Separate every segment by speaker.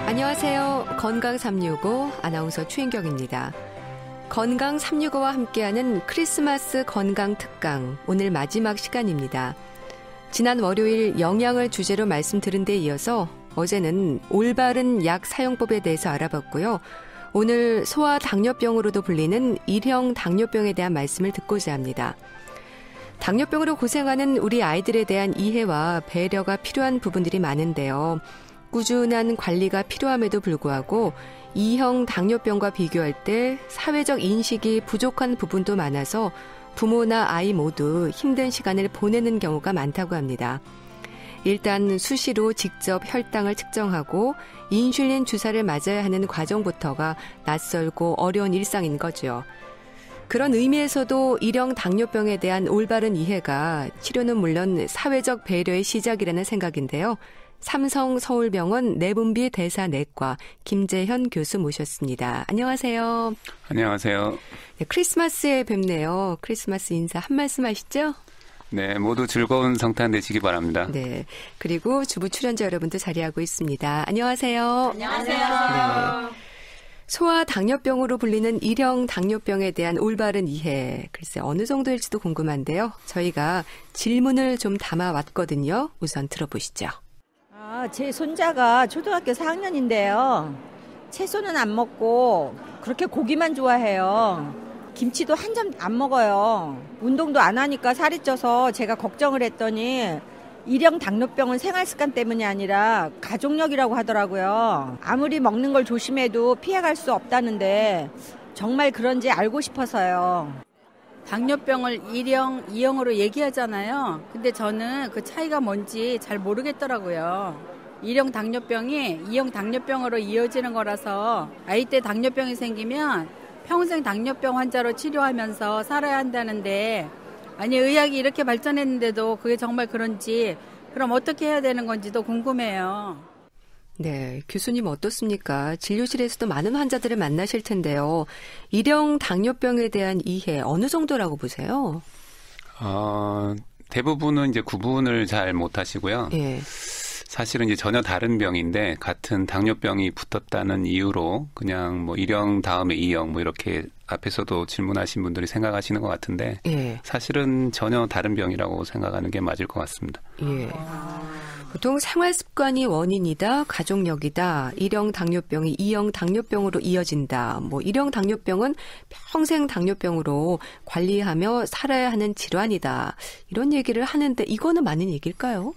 Speaker 1: 안녕하세요. 건강 365 아나운서 최인경입니다. 건강 365와 함께하는 크리스마스 건강 특강, 오늘 마지막 시간입니다. 지난 월요일 영양을 주제로 말씀드린 데 이어서 어제는 올바른 약 사용법에 대해서 알아봤고요. 오늘 소아당뇨병으로도 불리는 1형 당뇨병에 대한 말씀을 듣고자 합니다. 당뇨병으로 고생하는 우리 아이들에 대한 이해와 배려가 필요한 부분들이 많은데요. 꾸준한 관리가 필요함에도 불구하고 2형 당뇨병과 비교할 때 사회적 인식이 부족한 부분도 많아서 부모나 아이 모두 힘든 시간을 보내는 경우가 많다고 합니다. 일단 수시로 직접 혈당을 측정하고 인슐린 주사를 맞아야 하는 과정부터가 낯설고 어려운 일상인 거죠. 그런 의미에서도 1형 당뇨병에 대한 올바른 이해가 치료는 물론 사회적 배려의 시작이라는 생각인데요. 삼성서울병원 내분비 대사내과 김재현 교수 모셨습니다. 안녕하세요.
Speaker 2: 안녕하세요.
Speaker 1: 네, 크리스마스에 뵙네요. 크리스마스 인사 한 말씀 하시죠?
Speaker 2: 네, 모두 즐거운 성탄 되시기 바랍니다.
Speaker 1: 네, 그리고 주부 출연자 여러분도 자리하고 있습니다. 안녕하세요.
Speaker 3: 안녕하세요.
Speaker 1: 네. 소아당뇨병으로 불리는 1형 당뇨병에 대한 올바른 이해, 글쎄 어느 정도일지도 궁금한데요. 저희가 질문을 좀 담아왔거든요. 우선 들어보시죠.
Speaker 3: 제 손자가 초등학교 4학년인데요. 채소는 안 먹고 그렇게 고기만 좋아해요. 김치도 한 점 안 먹어요. 운동도 안 하니까 살이 쪄서 제가 걱정을 했더니 1형 당뇨병은 생활습관 때문이 아니라 가족력이라고 하더라고요. 아무리 먹는 걸 조심해도 피해갈 수 없다는데 정말 그런지 알고 싶어서요.
Speaker 4: 당뇨병을 1형, 2형으로 얘기하잖아요. 근데 저는 그 차이가 뭔지 잘 모르겠더라고요. 1형 당뇨병이 2형 당뇨병으로 이어지는 거라서 아이 때 당뇨병이 생기면 평생 당뇨병 환자로 치료하면서 살아야 한다는데, 아니 의학이 이렇게 발전했는데도 그게 정말 그런지, 그럼 어떻게 해야 되는 건지도 궁금해요.
Speaker 1: 네, 교수님 어떻습니까? 진료실에서도 많은 환자들을 만나실 텐데요. 1형 당뇨병에 대한 이해 어느 정도라고 보세요?
Speaker 2: 대부분은 이제 구분을 잘 못하시고요.
Speaker 1: 예.
Speaker 2: 사실은 이제 전혀 다른 병인데 같은 당뇨병이 붙었다는 이유로 그냥 뭐 1형 다음에 2형 뭐 이렇게 앞에서도 질문하신 분들이 생각하시는 것 같은데,
Speaker 1: 예.
Speaker 2: 사실은 전혀 다른 병이라고 생각하는 게 맞을 것 같습니다.
Speaker 1: 예. 보통 생활습관이 원인이다, 가족력이다, 1형 당뇨병이 2형 당뇨병으로 이어진다. 뭐 1형 당뇨병은 평생 당뇨병으로 관리하며 살아야 하는 질환이다. 이런 얘기를 하는데 이거는 맞는 얘기일까요?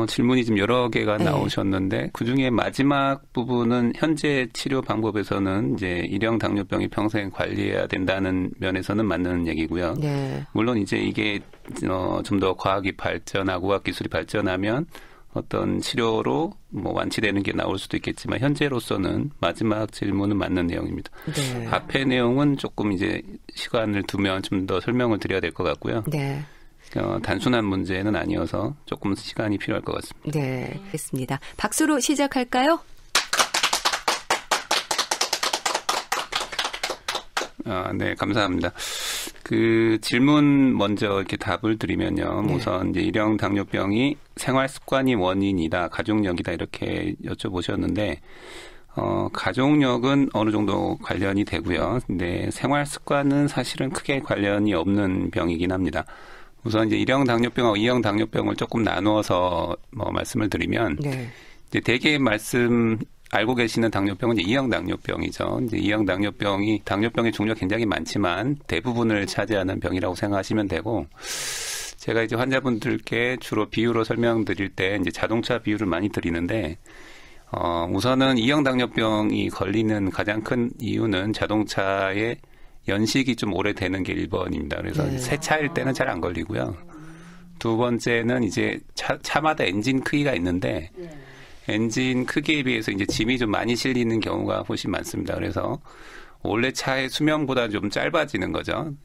Speaker 2: 질문이 좀 여러 개가 나오셨는데 그중에 마지막 부분은 현재 치료 방법에서는 이제 1형 당뇨병이 평생 관리해야 된다는 면에서는 맞는 얘기고요.
Speaker 1: 네.
Speaker 2: 물론 이제 이게 좀 더 과학이 발전하고 과학기술이 발전하면 어떤 치료로 뭐 완치되는 게 나올 수도 있겠지만 현재로서는 마지막 질문은 맞는 내용입니다.
Speaker 1: 네.
Speaker 2: 앞의 내용은 조금 이제 시간을 두면 좀 더 설명을 드려야 될 것 같고요.
Speaker 1: 네.
Speaker 2: 단순한 문제는 아니어서 조금 시간이 필요할 것 같습니다.
Speaker 1: 네, 알겠습니다. 박수로 시작할까요?
Speaker 2: 네, 감사합니다. 그 질문 먼저 이렇게 답을 드리면요.
Speaker 1: 네.
Speaker 2: 우선 이제 1형 당뇨병이 생활 습관이 원인이다, 가족력이다 이렇게 여쭤보셨는데, 가족력은 어느 정도 관련이 되고요. 근데 생활 습관은 사실은 크게 관련이 없는 병이긴 합니다. 우선 이제 1형 당뇨병하고 2형 당뇨병을 조금 나누어서 말씀을 드리면,
Speaker 1: 네.
Speaker 2: 이제 대개 알고 계시는 당뇨병은 이제 2형 당뇨병이죠. 이제 2형 당뇨병이 당뇨병의 종류가 굉장히 많지만 대부분을 차지하는 병이라고 생각하시면 되고, 제가 이제 환자분들께 주로 비유로 설명드릴 때 이제 자동차 비유를 많이 드리는데, 우선은 2형 당뇨병이 걸리는 가장 큰 이유는 자동차의 연식이 좀 오래되는 게 1번입니다. 그래서
Speaker 1: 네.
Speaker 2: 새 차일 때는 잘 안 걸리고요. 두 번째는 이제 차마다 엔진 크기가 있는데, 엔진 크기에 비해서 이제 짐이 좀 많이 실리는 경우가 훨씬 많습니다. 그래서 원래 차의 수명보다 좀 짧아지는 거죠.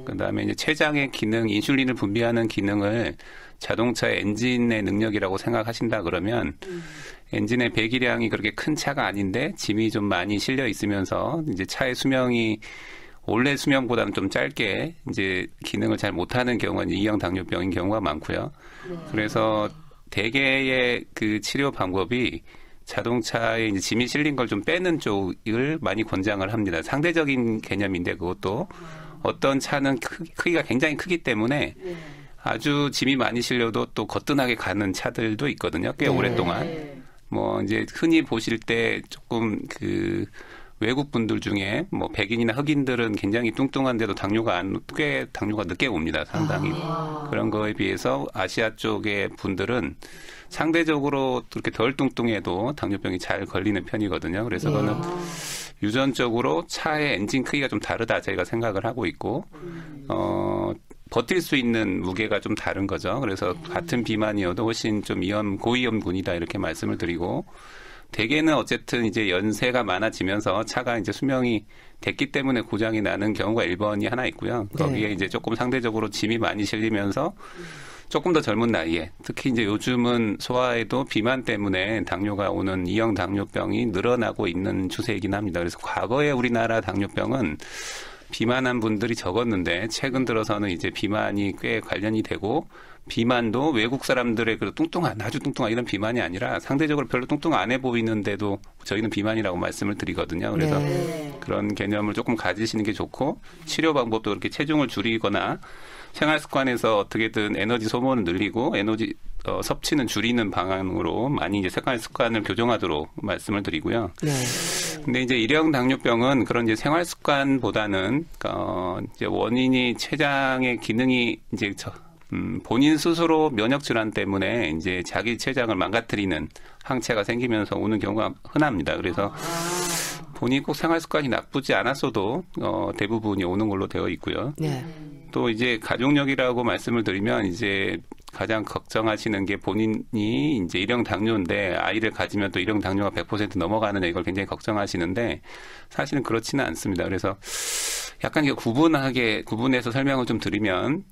Speaker 2: 그다음에 이제 췌장의 기능, 인슐린을 분비하는 기능을 자동차의 엔진의 능력이라고 생각하신다 그러면 엔진의 배기량이 그렇게 큰 차가 아닌데 짐이 좀 많이 실려 있으면서 이제 차의 수명이 원래 수명보다는 좀 짧게 이제 기능을 잘 못하는 경우가 이제 2형 당뇨병인 경우가 많고요. 그래서 대개의 그 치료 방법이 자동차에 이제 짐이 실린 걸 좀 빼는 쪽을 많이 권장을 합니다. 상대적인 개념인데 그것도 어떤 차는 크기가 굉장히 크기 때문에 아주 짐이 많이 실려도 또 거뜬하게 가는 차들도 있거든요. 꽤 오랫동안. 뭐 이제 흔히 보실 때 조금 그 외국 분들 중에 뭐 백인이나 흑인들은 굉장히 뚱뚱한데도 당뇨가 늦게 옵니다. 상당히. 그런 거에 비해서 아시아 쪽의 분들은 상대적으로 그렇게 덜 뚱뚱해도 당뇨병이 잘 걸리는 편이거든요. 그래서 그거는 유전적으로 차의 엔진 크기가 좀 다르다 저희가 생각을 하고 있고 버틸 수 있는 무게가 좀 다른 거죠. 그래서 같은 비만이어도 훨씬 좀 고위험군이다 이렇게 말씀을 드리고 대개는 어쨌든 이제 연세가 많아지면서 차가 이제 수명이 됐기 때문에 고장이 나는 경우가 1번이 하나 있고요. 거기에 이제 조금 상대적으로 짐이 많이 실리면서 조금 더 젊은 나이에 특히 이제 요즘은 소아에도 비만 때문에 당뇨가 오는 2형 당뇨병이 늘어나고 있는 추세이긴 합니다. 그래서 과거에 우리나라 당뇨병은 비만한 분들이 적었는데 최근 들어서는 이제 비만이 꽤 관련이 되고 비만도 외국 사람들의 그 아주 뚱뚱한 이런 비만이 아니라 상대적으로 별로 뚱뚱 안 해 보이는데도 저희는 비만이라고 말씀을 드리거든요. 그래서 그런 개념을 조금 가지시는 게 좋고 치료 방법도 그렇게 체중을 줄이거나 생활 습관에서 어떻게든 에너지 소모는 늘리고 에너지 섭취는 줄이는 방향으로 많이 이제 생활 습관을 교정하도록 말씀을 드리고요. 근데 이제 1형 당뇨병은 그런 이제 생활 습관보다는 이제 원인이 췌장의 기능이 이제 본인 스스로 면역 질환 때문에 이제 자기 췌장을 망가뜨리는 항체가 생기면서 오는 경우가 흔합니다. 그래서 본인이 꼭 생활 습관이 나쁘지 않았어도 대부분이 오는 걸로 되어 있고요. 또 이제 가족력이라고 말씀을 드리면 이제 가장 걱정하시는 게 본인이 이제 1형 당뇨인데 아이를 가지면 또 1형 당뇨가 100% 넘어가느냐 이걸 굉장히 걱정하시는데 사실은 그렇지는 않습니다. 그래서 약간 구분해서 설명을 좀 드리면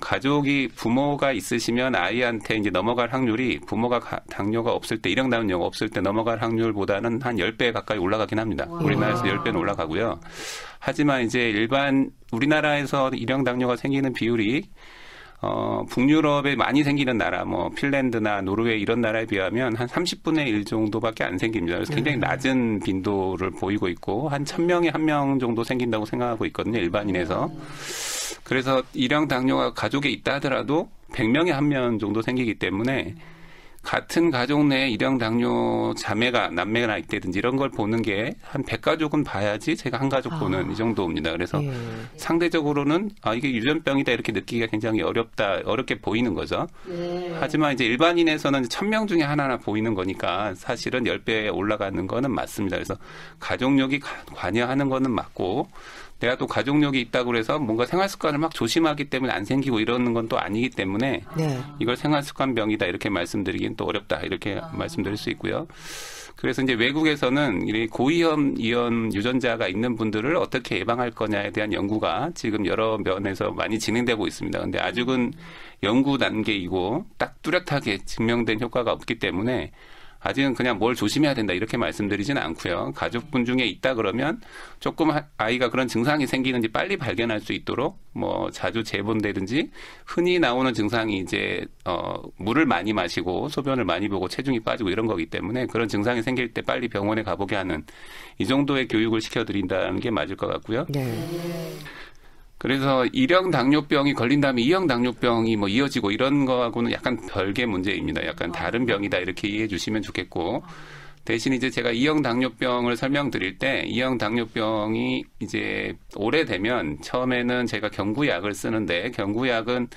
Speaker 2: 가족이 부모가 있으시면 아이한테 이제 넘어갈 확률이 부모가 당뇨가 없을 때 1형 당뇨가 없을 때 넘어갈 확률보다는 한 10배 가까이 올라가긴 합니다. 우리나라에서 10배는 올라가고요. 하지만 이제 우리나라에서 1형 당뇨가 생기는 비율이 북유럽에 많이 생기는 나라, 뭐 핀란드나 노르웨이 이런 나라에 비하면 한 30분의 1 정도밖에 안 생깁니다. 그래서 굉장히 낮은 빈도를 보이고 있고 한 1000명에 1명 정도 생긴다고 생각하고 있거든요. 일반인에서. 그래서 1형 당뇨가 가족에 있다 하더라도 100명에 1명 정도 생기기 때문에 같은 가족 내에 1형 당뇨 자매가 남매가 있다든지 이런 걸 보는 게 한 100가족은 봐야지 제가 한 가족 보는 이 정도입니다. 그래서 상대적으로는 이게 유전병이다 이렇게 느끼기가 굉장히 어렵게 보이는 거죠. 하지만 이제 일반인에서는 1000명 중에 하나 보이는 거니까 사실은 10배 올라가는 거는 맞습니다. 그래서 가족력이 관여하는 거는 맞고 내가 또 가족력이 있다고 해서 뭔가 생활 습관을 막 조심하기 때문에 안 생기고 이러는 건 또 아니기 때문에 이걸 생활 습관병이다 이렇게 말씀드리기는 또 어렵다 이렇게 말씀드릴 수 있고요. 그래서 이제 외국에서는 고위험 이염 유전자가 있는 분들을 어떻게 예방할 거냐에 대한 연구가 지금 여러 면에서 많이 진행되고 있습니다. 근데 아직은 연구 단계이고 딱 뚜렷하게 증명된 효과가 없기 때문에 아직은 그냥 뭘 조심해야 된다 이렇게 말씀드리지는 않고요. 가족분 중에 있다 그러면 조금 아이가 그런 증상이 생기는지 빨리 발견할 수 있도록 뭐 자주 재본다든지 흔히 나오는 증상이 이제 물을 많이 마시고 소변을 많이 보고 체중이 빠지고 이런 거기 때문에 그런 증상이 생길 때 빨리 병원에 가보게 하는 이 정도의 교육을 시켜드린다는 게 맞을 것 같고요. 그래서 1형 당뇨병이 걸린 다음에 2형 당뇨병이 뭐 이어지고 이런 거하고는 약간 별개 문제입니다. 약간 다른 병이다 이렇게 이해해 주시면 좋겠고 대신 이제 제가 2형 당뇨병을 설명드릴 때 2형 당뇨병이 이제 오래되면 처음에는 제가 경구약을 쓰는데 경구약은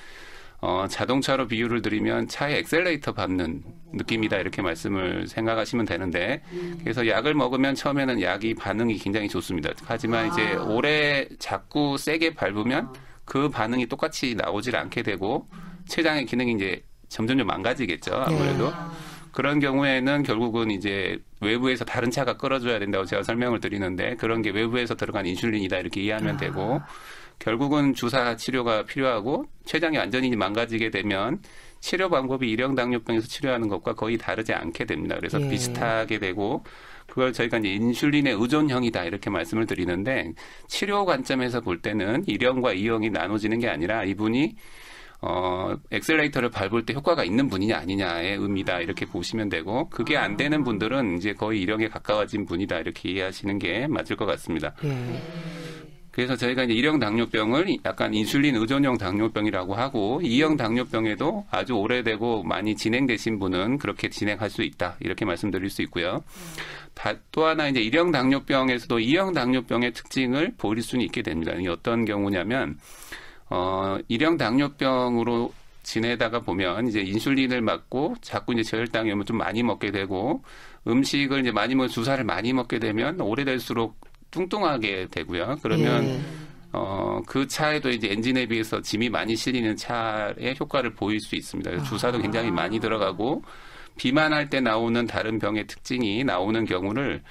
Speaker 2: 자동차로 비유를 드리면 차에 엑셀레이터 밟는 느낌이다 이렇게 말씀을 생각하시면 되는데 그래서 약을 먹으면 처음에는 약이 반응이 굉장히 좋습니다. 하지만 이제 오래 자꾸 세게 밟으면 그 반응이 똑같이 나오질 않게 되고 췌장의 기능이 이제 점점 망가지겠죠. 아무래도. 그런 경우에는 결국은 이제 외부에서 다른 차가 끌어줘야 된다고 제가 설명을 드리는데 그런 게 외부에서 들어간 인슐린이다 이렇게 이해하면 되고 결국은 주사 치료가 필요하고 췌장이 완전히 망가지게 되면 치료 방법이 1형 당뇨병에서 치료하는 것과 거의 다르지 않게 됩니다. 그래서 비슷하게 되고 그걸 저희가 이제 인슐린의 의존형이다 이렇게 말씀을 드리는데 치료 관점에서 볼 때는 1형과 2형이 나눠지는 게 아니라 이분이 엑셀레이터를 밟을 때 효과가 있는 분이냐 아니냐의 의미다 이렇게 보시면 되고 그게 안 되는 분들은 이제 거의 일형에 가까워진 분이다 이렇게 이해하시는 게 맞을 것 같습니다. 그래서 저희가 이제 1형 당뇨병을 약간 인슐린 의존형 당뇨병이라고 하고 2형 당뇨병에도 아주 오래되고 많이 진행되신 분은 그렇게 진행할 수 있다. 이렇게 말씀드릴 수 있고요. 또 하나 이제 1형 당뇨병에서도 2형 당뇨병의 특징을 보일 수는 있게 됩니다. 이게 어떤 경우냐면 1형 당뇨병으로 지내다가 보면 이제 인슐린을 맞고 자꾸 이제 저혈당이 오면 좀 많이 먹게 되고 음식을 이제 많이 먹고 주사를 많이 먹게 되면 오래될수록 뚱뚱하게 되고요. 그러면 그 차에도 이제 엔진에 비해서 짐이 많이 실리는 차의 효과를 보일 수 있습니다. 그래서 주사도 굉장히 많이 들어가고 비만할 때 나오는 다른 병의 특징이 나오는 경우를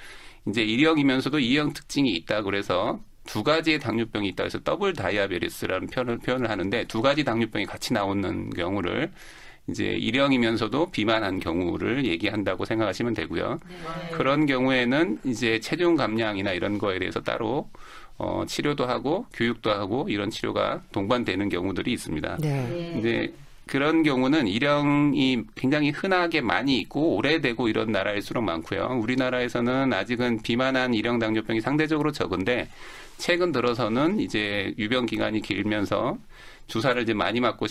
Speaker 2: 이제 1형이면서도 2형 특징이 있다 그래서 두 가지의 당뇨병이 있다 그래서 더블 다이아베티스라는 표현을 하는데 두 가지 당뇨병이 같이 나오는 경우를 이제 1형이면서도 비만한 경우를 얘기한다고 생각하시면 되고요. 그런 경우에는 이제 체중 감량이나 이런 거에 대해서 따로 치료도 하고 교육도 하고 이런 치료가 동반되는 경우들이 있습니다. 이제 그런 경우는 1형이 굉장히 흔하게 많이 있고 오래되고 이런 나라일수록 많고요. 우리나라에서는 아직은 비만한 1형 당뇨병이 상대적으로 적은데 최근 들어서는 이제 유병 기간이 길면서 주사를 이제 많이 맞고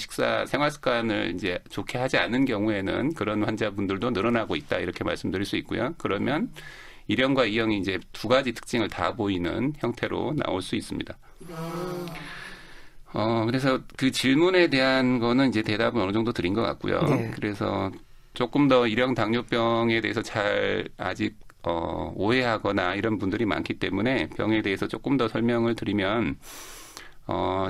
Speaker 2: 생활 습관을 이제 좋게 하지 않은 경우에는 그런 환자분들도 늘어나고 있다 이렇게 말씀드릴 수 있고요. 그러면 1형과 2형이 이제 두 가지 특징을 다 보이는 형태로 나올 수 있습니다. 그래서 그 질문에 대한 거는 이제 대답은 어느 정도 드린 것 같고요. 그래서 조금 더 1형 당뇨병에 대해서 잘 아직 오해하거나 이런 분들이 많기 때문에 병에 대해서 조금 더 설명을 드리면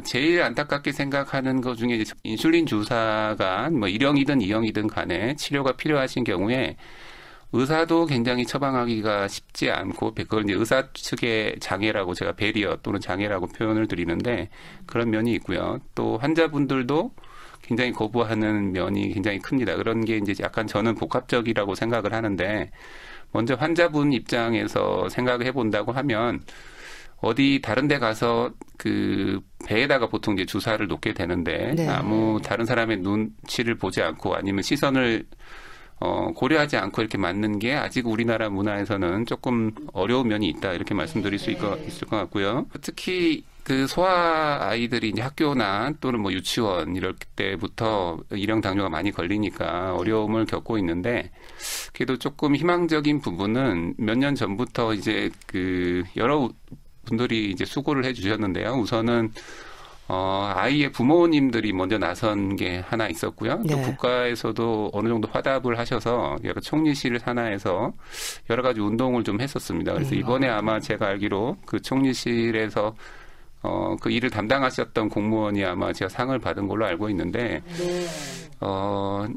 Speaker 2: 제일 안타깝게 생각하는 것 중에 이제 인슐린 주사가 뭐 1형이든 2형이든 간에 치료가 필요하신 경우에 의사도 굉장히 처방하기가 쉽지 않고 그걸 이제 의사 측의 장애라고 제가 배리어 또는 장애라고 표현을 드리는데 그런 면이 있고요. 또 환자분들도 굉장히 거부하는 면이 굉장히 큽니다. 그런 게 이제 약간 저는 복합적이라고 생각을 하는데 먼저 환자분 입장에서 생각을 해본다고 하면 어디 다른 데 가서 그 배에다가 보통 이제 주사를 놓게 되는데 아무 다른 사람의 눈치를 보지 않고 아니면 시선을 고려하지 않고 이렇게 맞는 게 아직 우리나라 문화에서는 조금 어려운 면이 있다 이렇게 말씀드릴 수 있을 것 같고요. 특히 그 소아 아이들이 이제 학교나 또는 뭐 유치원 이럴 때부터 1형 당뇨가 많이 걸리니까 어려움을 겪고 있는데 그래도 조금 희망적인 부분은 몇 년 전부터 이제 그 여러 분들이 이제 수고를 해주셨는데요. 우선은 아이의 부모님들이 먼저 나선 게 하나 있었고요. 또 국가에서도 어느 정도 화답을 하셔서 여러 총리실 산하에서 여러 가지 운동을 좀 했었습니다. 그래서 이번에 아마 제가 알기로 그 총리실에서 그 일을 담당하셨던 공무원이 아마 제가 상을 받은 걸로 알고 있는데,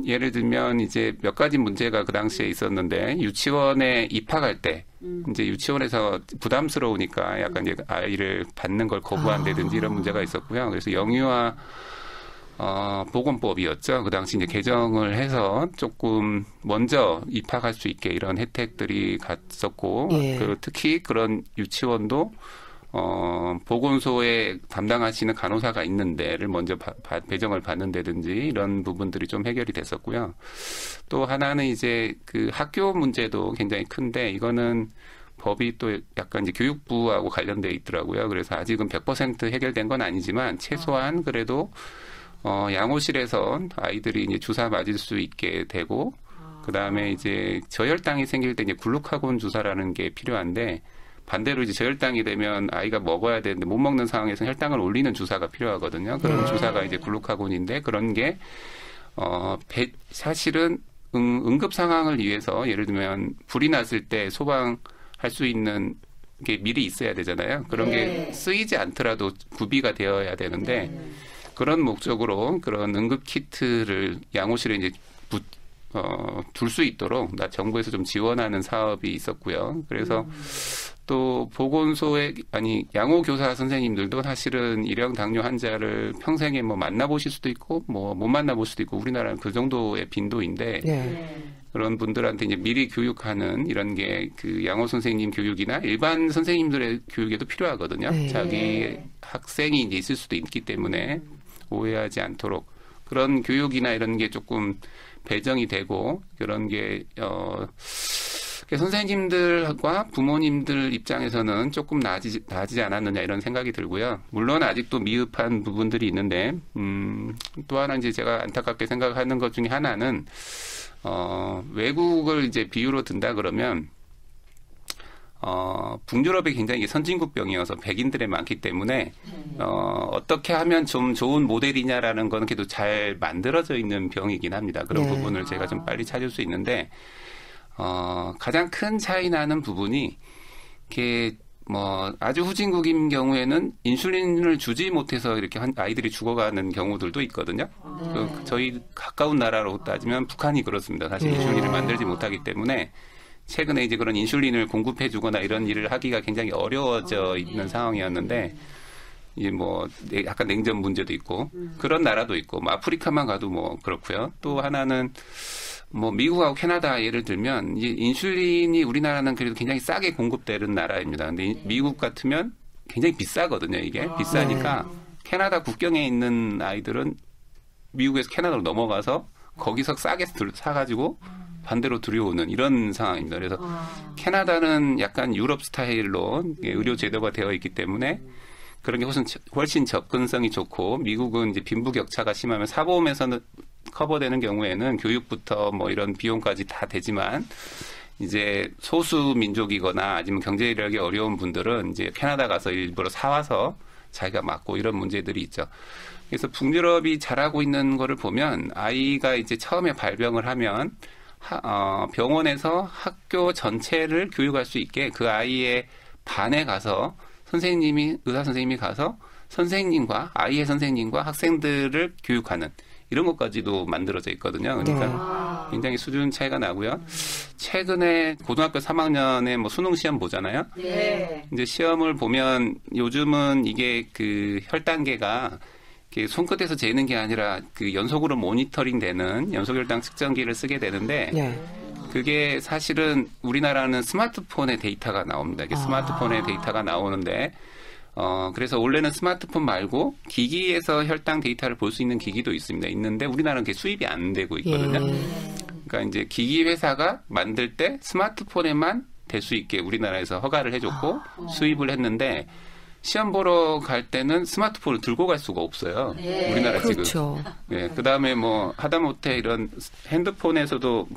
Speaker 2: 예를 들면 이제 몇 가지 문제가 그 당시에 있었는데, 유치원에 입학할 때, 이제 유치원에서 부담스러우니까 약간 이제 아이를 받는 걸 거부한다든지 이런 문제가 있었고요. 그래서 영유아 보건법이었죠. 그 당시 이제 개정을 해서 조금 먼저 입학할 수 있게 이런 혜택들이 갔었고, 특히 그런 유치원도 보건소에 담당하시는 간호사가 있는 데를 먼저 배정을 받는다든지 이런 부분들이 좀 해결이 됐었고요. 또 하나는 이제 그 학교 문제도 굉장히 큰데 이거는 법이 또 약간 이제 교육부하고 관련돼 있더라고요. 그래서 아직은 100% 해결된 건 아니지만 최소한 그래도 양호실에서 아이들이 이제 주사 맞을 수 있게 되고 그 다음에 이제 저혈당이 생길 때 이제 글루카곤 주사라는 게 필요한데 반대로 이제 저혈당이 되면 아이가 먹어야 되는데 못 먹는 상황에서 혈당을 올리는 주사가 필요하거든요. 그런 주사가 이제 글루카곤인데 그런 게 사실은 응급 상황을 위해서 예를 들면 불이 났을 때 소방할 수 있는 게 미리 있어야 되잖아요. 그런 게 쓰이지 않더라도 구비가 되어야 되는데 그런 목적으로 그런 응급 키트를 양호실에 이제 둘 수 있도록 정부에서 좀 지원하는 사업이 있었고요. 그래서 또 보건소에 양호 교사 선생님들도 사실은 1형 당뇨 환자를 평생에 뭐 만나보실 수도 있고 뭐 못 만나볼 수도 있고 우리나라는 그 정도의 빈도인데 그런 분들한테 이제 미리 교육하는 이런 게 그 양호 선생님 교육이나 일반 선생님들의 교육에도 필요하거든요. 자기 학생이 이제 있을 수도 있기 때문에 오해하지 않도록 그런 교육이나 이런 게 조금 배정이 되고 그런 게 선생님들과 부모님들 입장에서는 조금 나아지지 않았느냐 이런 생각이 들고요. 물론 아직도 미흡한 부분들이 있는데 또 하나 이제 제가 안타깝게 생각하는 것 중에 하나는 외국을 이제 비유로 든다 그러면 북유럽이 굉장히 선진국 병이어서 백인들이 많기 때문에 어떻게 하면 좀 좋은 모델이냐라는 건 그래도 잘 만들어져 있는 병이긴 합니다. 그런
Speaker 1: 네.
Speaker 2: 부분을 제가 좀 빨리 찾을 수 있는데 가장 큰 차이 나는 부분이 이렇게 아주 후진국인 경우에는 인슐린을 주지 못해서 이렇게 아이들이 죽어가는 경우들도 있거든요. 저희 가까운 나라로 따지면 북한이 그렇습니다. 사실 인슐린을 만들지 못하기 때문에 최근에 이제 그런 인슐린을 공급해주거나 이런 일을 하기가 굉장히 어려워져 있는 상황이었는데, 이제 약간 냉전 문제도 있고, 그런 나라도 있고, 아프리카만 가도 그렇고요. 또 하나는, 미국하고 캐나다 예를 들면, 이제 인슐린이 우리나라는 그래도 굉장히 싸게 공급되는 나라입니다. 근데 미국 같으면 굉장히 비싸거든요, 이게. 비싸니까, 캐나다 국경에 있는 아이들은 미국에서 캐나다로 넘어가서, 거기서 싸게 사가지고, 반대로 들여오는 이런 상황입니다. 그래서 캐나다는 약간 유럽 스타일로 의료 제도가 되어 있기 때문에 그런 게 훨씬 접근성이 좋고, 미국은 이제 빈부격차가 심하면 사보험에서는 커버되는 경우에는 교육부터 이런 비용까지 다 되지만, 이제 소수 민족이거나 아니면 경제력이 어려운 분들은 이제 캐나다 가서 일부러 사와서 자기가 맞고 이런 문제들이 있죠. 그래서 북유럽이 잘하고 있는 거를 보면 아이가 이제 처음에 발병을 하면 병원에서 학교 전체를 교육할 수 있게 그 아이의 반에 가서 의사 선생님이 가서 선생님과 아이의 선생님과 학생들을 교육하는 이런 것까지도 만들어져 있거든요. 그러니까 굉장히 수준 차이가 나고요. 최근에 고등학교 3학년에 수능 시험 보잖아요.
Speaker 3: 네.
Speaker 2: 이제 시험을 보면 요즘은 이게 그 혈당계가 손끝에서 재는 게 아니라 그 연속으로 모니터링 되는 연속혈당 측정기를 쓰게 되는데, 그게 사실은 우리나라는 스마트폰의 데이터가 나옵니다. 이게 스마트폰의 데이터가 나오는데, 그래서 원래는 스마트폰 말고 기기에서 혈당 데이터를 볼 수 있는 기기도 있는데 우리나라는 그게 수입이 안 되고 있거든요. 그러니까 이제 기기 회사가 만들 때 스마트폰에만 될 수 있게 우리나라에서 허가를 해줬고 수입을 했는데, 시험 보러 갈 때는 스마트폰을 들고 갈 수가 없어요. 우리나라
Speaker 1: 그렇죠.
Speaker 2: 지금. 그 다음에 하다못해 이런 핸드폰에서도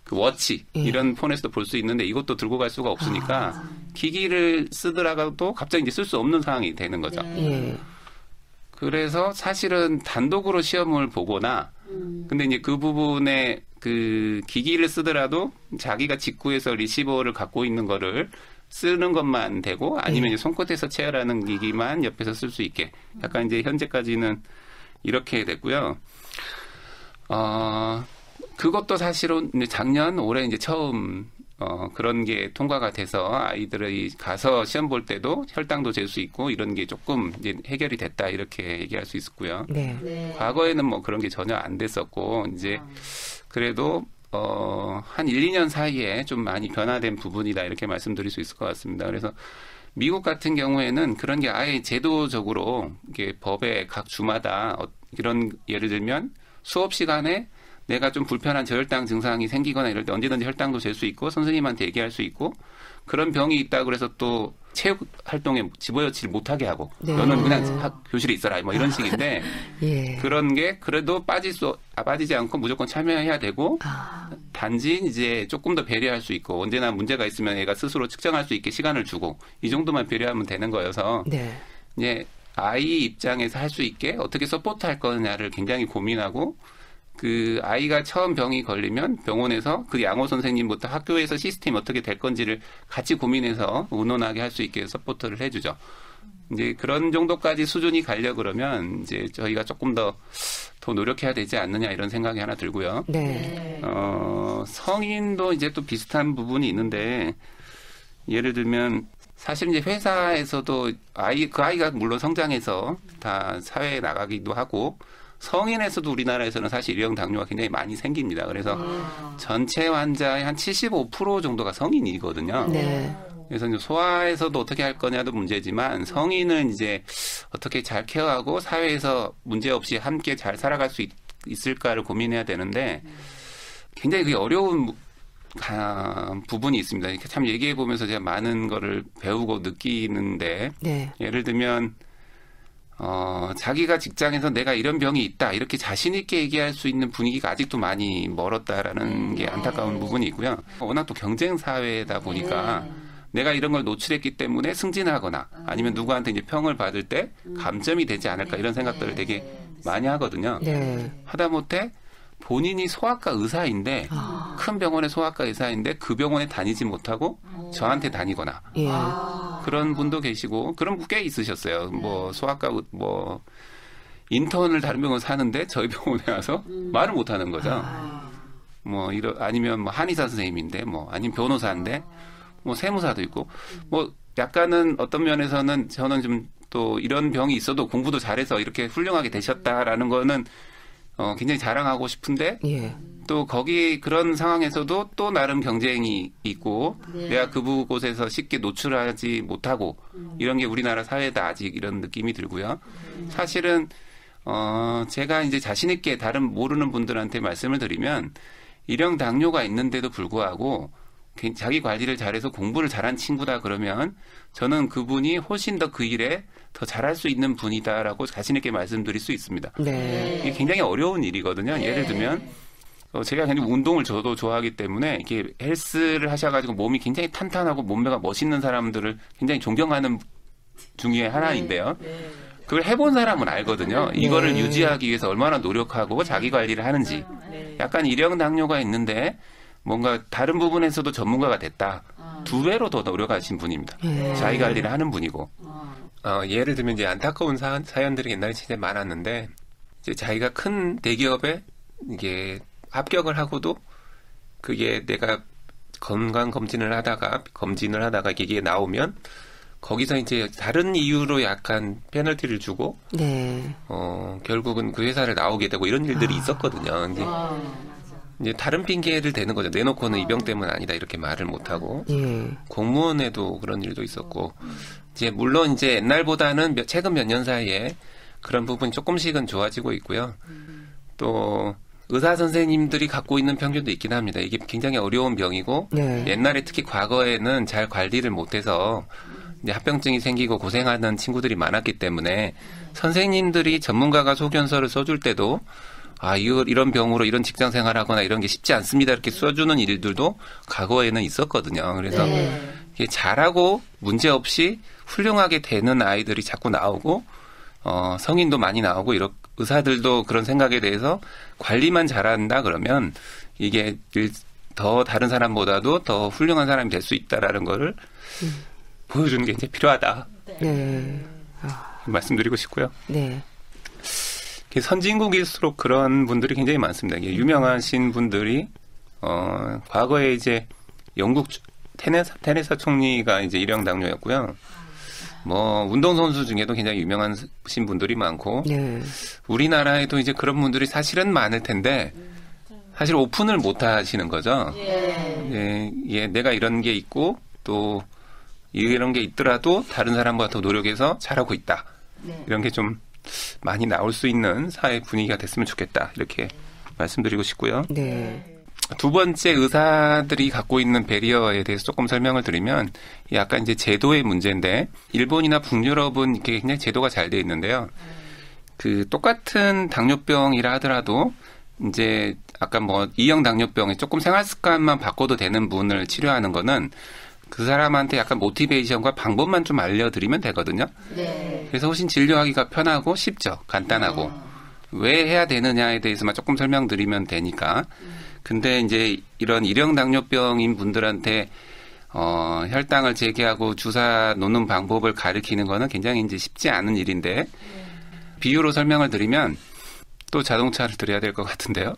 Speaker 2: 그 워치 이런 폰에서도 볼 수 있는데 이것도 들고 갈 수가 없으니까 기기를 쓰더라도 갑자기 이제 쓸 수 없는 상황이 되는 거죠. 그래서 사실은 단독으로 시험을 보거나, 근데 이제 그 부분에 그 기기를 쓰더라도 자기가 직구해서 리시버를 갖고 있는 거를 쓰는 것만 되고, 아니면 이제 손끝에서 체열하는 기기만 옆에서 쓸 수 있게, 약간 이제 현재까지는 이렇게 됐고요. 그것도 사실은 작년 올해 이제 처음 그런 게 통과가 돼서 아이들이 가서 시험 볼 때도 혈당도 잴 수 있고 이런 게 조금 이제 해결이 됐다 이렇게 얘기할 수 있었고요. 과거에는 그런 게 전혀 안 됐었고, 이제 그래도 한 1, 2년 사이에 좀 많이 변화된 부분이다 이렇게 말씀드릴 수 있을 것 같습니다. 그래서 미국 같은 경우에는 그런 게 아예 제도적으로 이게 법에 각 주마다 이런, 예를 들면 수업 시간에 내가 좀 불편한 저혈당 증상이 생기거나 이럴 때 언제든지 혈당도 잴 수 있고 선생님한테 얘기할 수 있고, 그런 병이 있다 그래서 또 체육 활동에 집어넣지를 못하게 하고 너는 그냥 교실에 있어라 이런 식인데 그런 게 그래도 빠지지 않고 무조건 참여해야 되고, 단지 이제 조금 더 배려할 수 있고 언제나 문제가 있으면 애가 스스로 측정할 수 있게 시간을 주고 이 정도만 배려하면 되는 거여서 이제 아이 입장에서 할 수 있게 어떻게 서포트할 거냐를 굉장히 고민하고, 그 아이가 처음 병이 걸리면 병원에서 그 양호 선생님부터 학교에서 시스템이 어떻게 될 건지를 같이 고민해서 의논하게 할 수 있게 서포트를 해주죠. 이제 그런 정도까지 수준이 가려 그러면 이제 저희가 조금 더 노력해야 되지 않느냐 이런 생각이 하나 들고요. 성인도 이제 또 비슷한 부분이 있는데, 예를 들면 사실 이제 회사에서도 그 아이가 물론 성장해서 다 사회에 나가기도 하고 성인에서도 우리나라에서는 사실 일형 당뇨가 굉장히 많이 생깁니다. 그래서 전체 환자의 한 75% 정도가 성인이거든요.
Speaker 1: 네.
Speaker 2: 그래서 이제 소아에서도 어떻게 할 거냐도 문제지만 성인은 이제 어떻게 잘 케어하고 사회에서 문제 없이 함께 잘 살아갈 수 있을까를 고민해야 되는데 굉장히 그게 어려운 부분이 있습니다. 참 얘기해 보면서 제가 많은 거를 배우고 느끼는데
Speaker 1: 네.
Speaker 2: 예를 들면 자기가 직장에서 내가 이런 병이 있다 이렇게 자신 있게 얘기할 수 있는 분위기가 아직도 많이 멀었다라는 게 안타까운 부분이 있고요. 워낙 또 경쟁 사회다 보니까 내가 이런 걸 노출했기 때문에 승진하거나 아니면 누구한테 이제 평을 받을 때 감점이 되지 않을까 이런 생각들을 되게 많이 하거든요.
Speaker 1: 네.
Speaker 2: 하다못해 본인이 소아과 의사인데 큰 병원의 소아과 의사인데 그 병원에 다니지 못하고 저한테 다니거나
Speaker 1: 예.
Speaker 2: 그런 분도 계시고 그런 분 꽤 있으셨어요. 뭐 소아과 뭐 인턴을 다른 병원 사는데 저희 병원에 와서 말을 못 하는 거죠. 뭐 아니면 뭐 한의사 선생님인데 뭐 아니면 변호사인데 뭐 세무사도 있고 뭐 약간은 어떤 면에서는 저는 좀 또 이런 병이 있어도 공부도 잘해서 이렇게 훌륭하게 되셨다라는 거는 굉장히 자랑하고 싶은데
Speaker 1: 예.
Speaker 2: 또 거기 그런 상황에서도 또 나름 경쟁이 있고 내가 그곳에서 쉽게 노출하지 못하고 이런 게 우리나라 사회다 아직 이런 느낌이 들고요. 사실은 제가 이제 자신 있게 다른 모르는 분들한테 말씀을 드리면 일형 당뇨가 있는데도 불구하고 자기 관리를 잘해서 공부를 잘한 친구다 그러면 저는 그분이 훨씬 더 그 일에 더 잘할 수 있는 분이다라고 자신 있게 말씀드릴 수 있습니다.
Speaker 1: 네.
Speaker 2: 이게 굉장히 어려운 일이거든요. 예를 들면 제가 굉장히 운동을 저도 좋아하기 때문에 이게 헬스를 하셔가지고 몸이 굉장히 탄탄하고 몸매가 멋있는 사람들을 굉장히 존경하는 중에 하나인데요. 그걸 해본 사람은 알거든요. 이거를 유지하기 위해서 얼마나 노력하고 자기 관리를 하는지. 약간 일형 당뇨가 있는데 뭔가 다른 부분에서도 전문가가 됐다. 2배로 더 노력하신 분입니다. 자기 관리를 하는 분이고. 예를 들면 이제 안타까운 사연들이 옛날에 진짜 많았는데 이제 자기가 큰 대기업에 이게 합격을 하고도 그게 내가 건강 검진을 하다가 이게 나오면 거기서 이제 다른 이유로 약간 페널티를 주고
Speaker 1: 네.
Speaker 2: 결국은 그 회사를 나오게 되고 이런 일들이 있었거든요. 이제 다른 핑계를 대는 거죠. 내놓고는 이 병 때문 아니다 이렇게 말을 못 하고 공무원에도 그런 일도 있었고 이제 물론 이제 옛날보다는 최근 몇 년 사이에 그런 부분이 조금씩은 좋아지고 있고요. 또 의사 선생님들이 갖고 있는 편견도 있긴 합니다. 이게 굉장히 어려운 병이고 옛날에 특히 과거에는 잘 관리를 못해서 이제 합병증이 생기고 고생하는 친구들이 많았기 때문에 선생님들이 전문가가 소견서를 써줄 때도 이런 병으로 이런 직장 생활하거나 이런 게 쉽지 않습니다. 이렇게 써주는 일들도 과거에는 있었거든요. 그래서 이게 잘하고 문제없이 훌륭하게 되는 아이들이 자꾸 나오고, 성인도 많이 나오고, 의사들도 그런 생각에 대해서 관리만 잘한다 그러면 이게 더 다른 사람보다도 더 훌륭한 사람이 될 수 있다라는 거를 보여주는 게 이제 필요하다. 말씀드리고 싶고요.
Speaker 1: 네.
Speaker 2: 선진국일수록 그런 분들이 굉장히 많습니다. 유명하신 분들이 과거에 이제 영국 테네사 총리가 이제 일형 당뇨였고요. 뭐 운동선수 중에도 굉장히 유명하신 분들이 많고 우리나라에도 이제 그런 분들이 사실은 많을 텐데 사실 오픈을 못 하시는 거죠. 내가 이런 게 있고 또 이런 게 있더라도 다른 사람보다 더 노력해서 잘하고 있다. 이런 게 좀 많이 나올 수 있는 사회 분위기가 됐으면 좋겠다. 이렇게 말씀드리고 싶고요. 두 번째 의사들이 갖고 있는 배리어에 대해서 조금 설명을 드리면 약간 이제 제도의 문제인데 일본이나 북유럽은 이렇게 굉장히 제도가 잘 돼 있는데요. 그 똑같은 당뇨병이라 하더라도 이제 아까 뭐 이형 당뇨병에 조금 생활 습관만 바꿔도 되는 분을 치료하는 거는 그 사람한테 약간 모티베이션과 방법만 좀 알려드리면 되거든요. 그래서 훨씬 진료하기가 편하고 쉽죠. 간단하고. 왜 해야 되느냐에 대해서만 조금 설명드리면 되니까. 근데 이제 이런 일형 당뇨병인 분들한테 혈당을 재개하고 주사 놓는 방법을 가르치는 거는 굉장히 이제 쉽지 않은 일인데 비유로 설명을 드리면 또 자동차를 드려야 될 것 같은데요.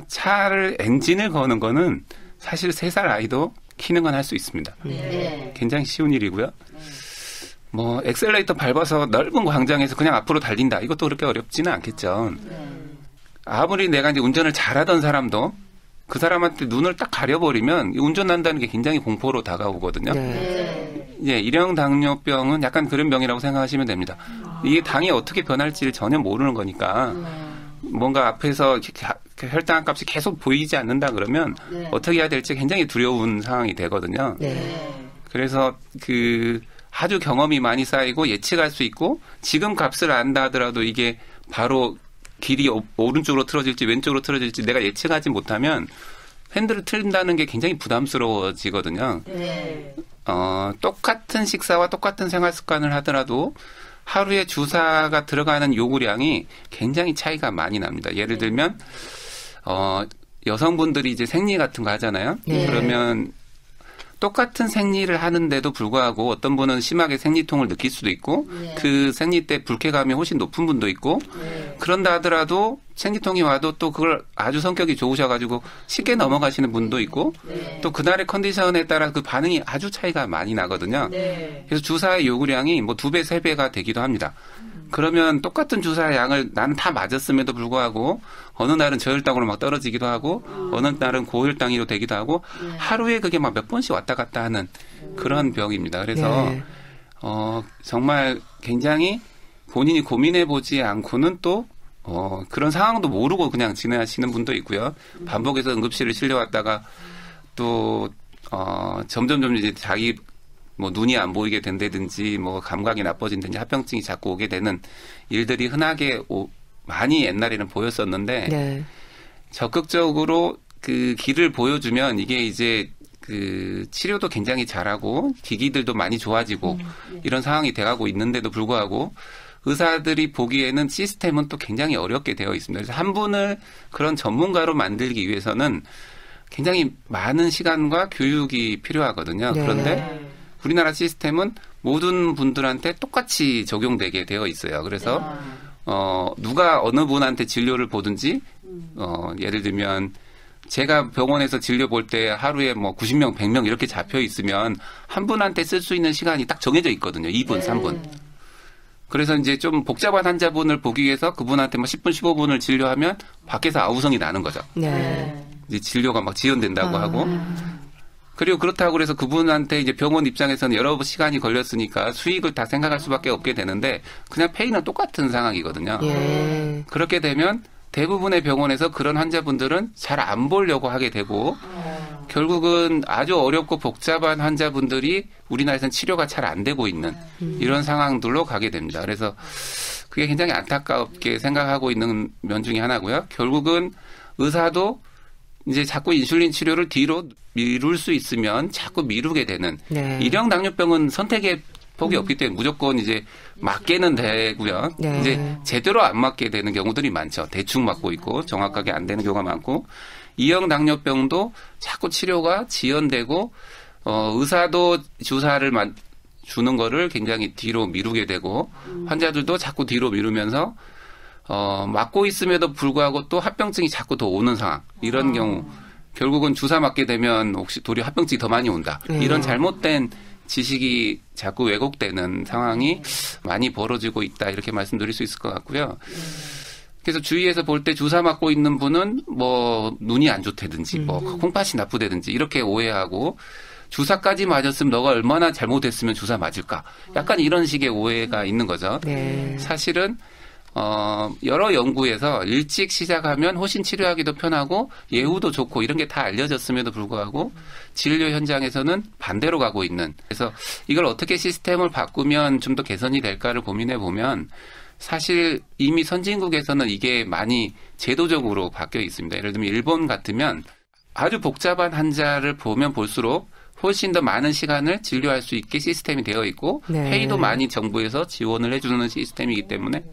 Speaker 2: 차를 엔진을 거는 거는 사실 3살 아이도 키는 건 할 수 있습니다. 굉장히 쉬운 일이고요. 뭐 엑셀레이터 밟아서 넓은 광장에서 그냥 앞으로 달린다. 이것도 그렇게 어렵지는 않겠죠. 아무리 내가 이제 운전을 잘하던 사람도 그 사람한테 눈을 딱 가려버리면 운전한다는 게 굉장히 공포로 다가오거든요. 예, 일형 당뇨병은 약간 그런 병이라고 생각하시면 됩니다. 이게 당이 어떻게 변할지를 전혀 모르는 거니까 뭔가 앞에서 혈당 값이 계속 보이지 않는다 그러면 어떻게 해야 될지 굉장히 두려운 상황이 되거든요. 그래서 아주 경험이 많이 쌓이고 예측할 수 있고 지금 값을 안다 하더라도 이게 바로 길이 오른쪽으로 틀어질지 왼쪽으로 틀어질지 내가 예측하지 못하면 핸들을 틀린다는 게 굉장히 부담스러워지거든요. 똑같은 식사와 똑같은 생활 습관을 하더라도 하루에 주사가 들어가는 요구량이 굉장히 차이가 많이 납니다. 예를 들면 여성분들이 이제 생리 같은 거 하잖아요. 그러면 똑같은 생리를 하는데도 불구하고 어떤 분은 심하게 생리통을 느낄 수도 있고 그 생리 때 불쾌감이 훨씬 높은 분도 있고 그런다 하더라도 생리통이 와도 또 그걸 아주 성격이 좋으셔가지고 쉽게 넘어가시는 분도 있고 또 그날의 컨디션에 따라 그 반응이 아주 차이가 많이 나거든요. 그래서 주사의 요구량이 뭐 2배, 3배가 되기도 합니다. 그러면 똑같은 주사 양을 나는 다 맞았음에도 불구하고 어느 날은 저혈당으로 막 떨어지기도 하고 어느 날은 고혈당으로 되기도 하고 하루에 그게 막 몇 번씩 왔다 갔다 하는 그런 병입니다. 그래서 정말 굉장히 본인이 고민해보지 않고는 또 그런 상황도 모르고 그냥 지내시는 분도 있고요. 반복해서 응급실을 실려왔다가 또 점점 이제 자기 뭐 눈이 안 보이게 된다든지 뭐 감각이 나빠진다든지 합병증이 자꾸 오게 되는 일들이 흔하게 많이 옛날에는 보였었는데 적극적으로 그 길을 보여주면 이게 이제 그 치료도 굉장히 잘하고 기기들도 많이 좋아지고 이런 상황이 돼가고 있는데도 불구하고 의사들이 보기에는 시스템은 또 굉장히 어렵게 되어 있습니다. 그래서 한 분을 그런 전문가로 만들기 위해서는 굉장히 많은 시간과 교육이 필요하거든요. 그런데 우리나라 시스템은 모든 분들한테 똑같이 적용되게 되어 있어요. 그래서 누가 어느 분한테 진료를 보든지 예를 들면 제가 병원에서 진료 볼 때 하루에 뭐 90명, 100명 이렇게 잡혀 있으면 한 분한테 쓸 수 있는 시간이 딱 정해져 있거든요. 2분, 3분. 그래서 이제 좀 복잡한 환자분을 보기 위해서 그분한테 뭐 10분, 15분을 진료하면 밖에서 아우성이 나는 거죠. 이제 진료가 막 지연된다고 하고. 그리고 그렇다고 그래서 그분한테 이제 병원 입장에서는 여러 시간이 걸렸으니까 수익을 다 생각할 수밖에 없게 되는데 그냥 페이는 똑같은 상황이거든요. 그렇게 되면 대부분의 병원에서 그런 환자분들은 잘 안 보려고 하게 되고 결국은 아주 어렵고 복잡한 환자분들이 우리나라에서는 치료가 잘 안 되고 있는 이런 상황들로 가게 됩니다. 그래서 그게 굉장히 안타깝게 생각하고 있는 면 중에 하나고요. 결국은 의사도 이제 자꾸 인슐린 치료를 뒤로 미룰 수 있으면 자꾸 미루게 되는 일형 당뇨병은 선택의 폭이 없기 때문에 무조건 이제 맞게는 되고요. 이제 제대로 안 맞게 되는 경우들이 많죠. 대충 맞고 있고 정확하게 안 되는 경우가 많고 이형 당뇨병도 자꾸 치료가 지연되고 의사도 주사를 주는 거를 굉장히 뒤로 미루게 되고 환자들도 자꾸 뒤로 미루면서 맞고 있음에도 불구하고 또 합병증이 자꾸 더 오는 상황. 이런 경우 결국은 주사 맞게 되면 혹시 도리어 합병증이 더 많이 온다. 이런 잘못된 지식이 자꾸 왜곡되는 상황이 많이 벌어지고 있다. 이렇게 말씀드릴 수 있을 것 같고요. 그래서 주위에서 볼 때 주사 맞고 있는 분은 뭐 눈이 안 좋다든지 뭐 콩팥이 나쁘다든지 이렇게 오해하고 주사까지 맞았으면 너가 얼마나 잘못했으면 주사 맞을까. 약간 이런 식의 오해가 있는 거죠. 사실은 여러 연구에서 일찍 시작하면 훨씬 치료하기도 편하고 예후도 좋고 이런 게 다 알려졌음에도 불구하고 진료 현장에서는 반대로 가고 있는. 그래서 이걸 어떻게 시스템을 바꾸면 좀 더 개선이 될까를 고민해 보면 사실 이미 선진국에서는 이게 많이 제도적으로 바뀌어 있습니다. 예를 들면 일본 같으면 아주 복잡한 환자를 보면 볼수록 훨씬 더 많은 시간을 진료할 수 있게 시스템이 되어 있고 회의도 많이 정부에서 지원을 해주는 시스템이기 때문에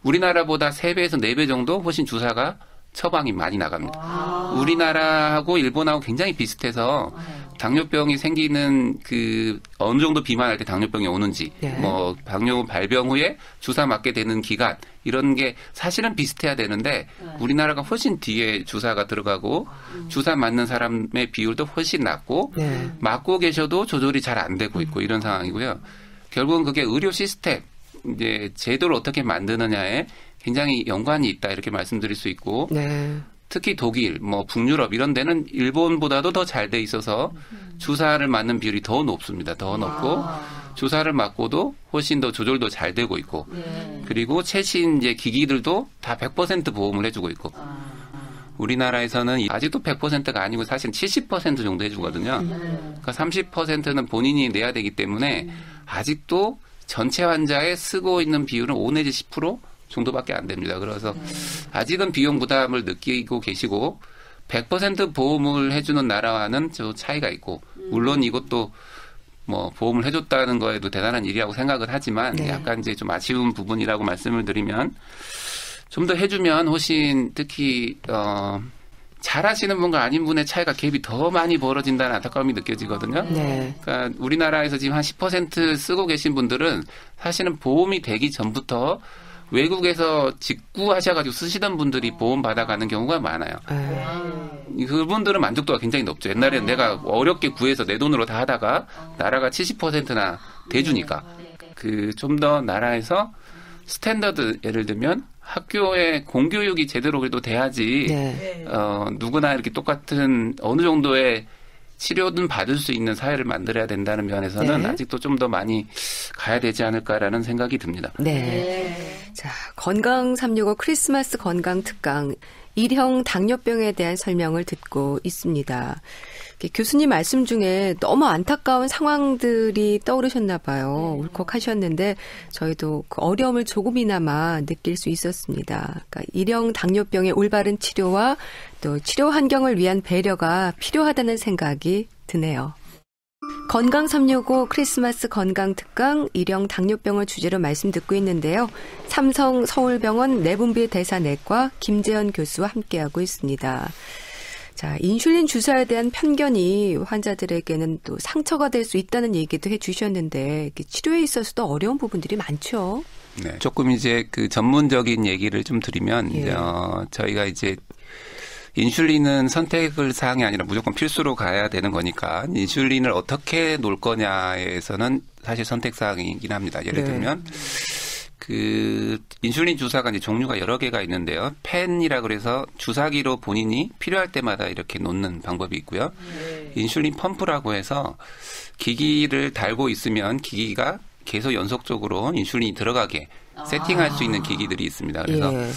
Speaker 2: 우리나라보다 3배에서 4배 정도 훨씬 주사가 처방이 많이 나갑니다. 우리나라하고 일본하고 굉장히 비슷해서 당뇨병이 생기는 그 어느 정도 비만할 때 당뇨병이 오는지 뭐 당뇨 발병 후에 주사 맞게 되는 기간 이런 게 사실은 비슷해야 되는데 우리나라가 훨씬 뒤에 주사가 들어가고 주사 맞는 사람의 비율도 훨씬 낮고 맞고 계셔도 조절이 잘 안 되고 있고 이런 상황이고요. 결국은 그게 의료 시스템, 이제 제도를 어떻게 만드느냐에 굉장히 연관이 있다 이렇게 말씀드릴 수 있고
Speaker 1: 네.
Speaker 2: 특히 독일, 뭐 북유럽 이런 데는 일본보다도 더 잘 돼 있어서 주사를 맞는 비율이 더 높습니다. 더 높고 주사를 맞고도 훨씬 더 조절도 잘 되고 있고 그리고 최신 이제 기기들도 다 100% 보험을 해주고 있고 우리나라에서는 아직도 100%가 아니고 사실 70% 정도 해주거든요. 그러니까 30%는 본인이 내야 되기 때문에 아직도 전체 환자에 쓰고 있는 비율은 5 내지 10% 정도밖에 안 됩니다. 그래서 아직은 비용 부담을 느끼고 계시고 100% 보험을 해주는 나라와는 저 차이가 있고 물론 이것도 뭐 보험을 해줬다는 거에도 대단한 일이라고 생각을 하지만
Speaker 1: 네.
Speaker 2: 약간 이제 좀 아쉬운 부분이라고 말씀을 드리면 좀 더 해주면 훨씬 특히 잘하시는 분과 아닌 분의 차이가 갭이 더 많이 벌어진다는 안타까움이 느껴지거든요.
Speaker 1: 네.
Speaker 2: 그러니까 우리나라에서 지금 한 10% 쓰고 계신 분들은 사실은 보험이 되기 전부터 외국에서 직구하셔가지고 쓰시던 분들이 보험 받아가는 경우가 많아요. 그분들은 만족도가 굉장히 높죠. 옛날에는 내가 어렵게 구해서 내 돈으로 다 하다가 나라가 70%나 대주니까 그 좀 더 나라에서 스탠더드 예를 들면 학교에 공교육이 제대로 그래도 돼야지
Speaker 1: 네.
Speaker 2: 누구나 이렇게 똑같은 어느 정도의 치료는 받을 수 있는 사회를 만들어야 된다는 면에서는
Speaker 1: 네.
Speaker 2: 아직도 좀 더 많이 가야 되지 않을까라는 생각이 듭니다.
Speaker 1: 네. 자, 건강 365 크리스마스 건강 특강 1형 당뇨병에 대한 설명을 듣고 있습니다. 교수님 말씀 중에 너무 안타까운 상황들이 떠오르셨나 봐요. 울컥하셨는데 저희도 그 어려움을 조금이나마 느낄 수 있었습니다. 그러니까 1형 당뇨병의 올바른 치료와 또 치료 환경을 위한 배려가 필요하다는 생각이 드네요. 건강 365 크리스마스 건강 특강 1형 당뇨병을 주제로 말씀 듣고 있는데요. 삼성 서울병원 내분비 대사내과 김재현 교수와 함께하고 있습니다. 자, 인슐린 주사에 대한 편견이 환자들에게는 또 상처가 될 수 있다는 얘기도 해주셨는데 치료에 있어서도 어려운 부분들이 많죠.
Speaker 2: 네, 조금 이제 그 전문적인 얘기를 좀 드리면
Speaker 1: 예.
Speaker 2: 저희가 이제 인슐린은 선택을 사항이 아니라 무조건 필수로 가야 되는 거니까 인슐린을 어떻게 놓을 거냐에서는 사실 선택 사항이긴 합니다. 예를
Speaker 1: 네.
Speaker 2: 들면 그 인슐린 주사가 이제 종류가 여러 개가 있는데요. 펜이라 그래서 주사기로 본인이 필요할 때마다 이렇게 놓는 방법이 있고요. 인슐린 펌프라고 해서 기기를 달고 있으면 기기가 계속 연속적으로 인슐린이 들어가게 세팅할 수 있는 기기들이 있습니다. 그래서
Speaker 1: 예.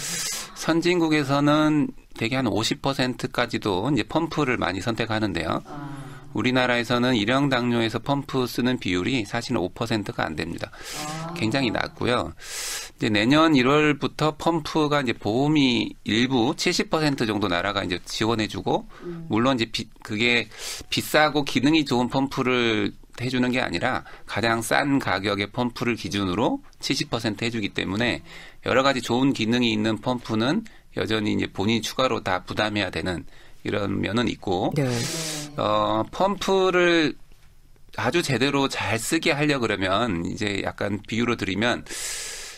Speaker 2: 선진국에서는 대개 한 50%까지도 이제 펌프를 많이 선택하는데요. 우리나라에서는 1형 당뇨에서 펌프 쓰는 비율이 사실은 5%가 안 됩니다. 굉장히 낮고요. 이제 내년 1월부터 펌프가 이제 보험이 일부 70% 정도 나라가 이제 지원해주고, 물론 이제 그게 비싸고 기능이 좋은 펌프를 해주는 게 아니라 가장 싼 가격의 펌프를 기준으로 70% 해주기 때문에 여러 가지 좋은 기능이 있는 펌프는 여전히 이제 본인이 추가로 다 부담해야 되는 이런 면은 있고,
Speaker 1: 네.
Speaker 2: 펌프를 아주 제대로 잘 쓰게 하려 그러면 이제 약간 비유로 드리면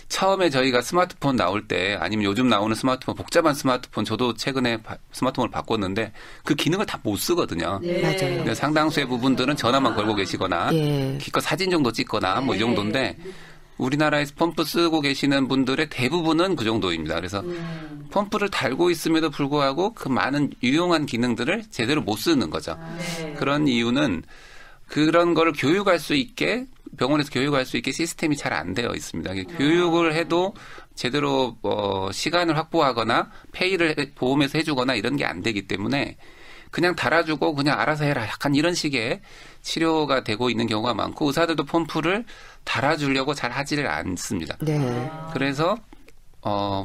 Speaker 2: 처음에 저희가 스마트폰 나올 때 아니면 요즘 나오는 스마트폰 복잡한 스마트폰 저도 최근에 스마트폰을 바꿨는데 그 기능을 다 못 쓰거든요.
Speaker 1: 네. 맞아요.
Speaker 2: 상당수의 부분들은 전화만 걸고 계시거나
Speaker 1: 예.
Speaker 2: 기껏 사진 정도 찍거나 뭐 이 정도인데 우리나라에서 펌프 쓰고 계시는 분들의 대부분은 그 정도입니다. 그래서 펌프를 달고 있음에도 불구하고 그 많은 유용한 기능들을 제대로 못 쓰는 거죠. 그런 이유는 그런 거를 교육할 수 있게 병원에서 교육할 수 있게 시스템이 잘 안 되어 있습니다. 교육을 해도 제대로 시간을 확보하거나 페이를 보험에서 해주거나 이런 게 안 되기 때문에 그냥 달아주고 그냥 알아서 해라. 약간 이런 식의 치료가 되고 있는 경우가 많고 의사들도 펌프를 달아주려고 잘 하지를 않습니다.
Speaker 1: 네.
Speaker 2: 그래서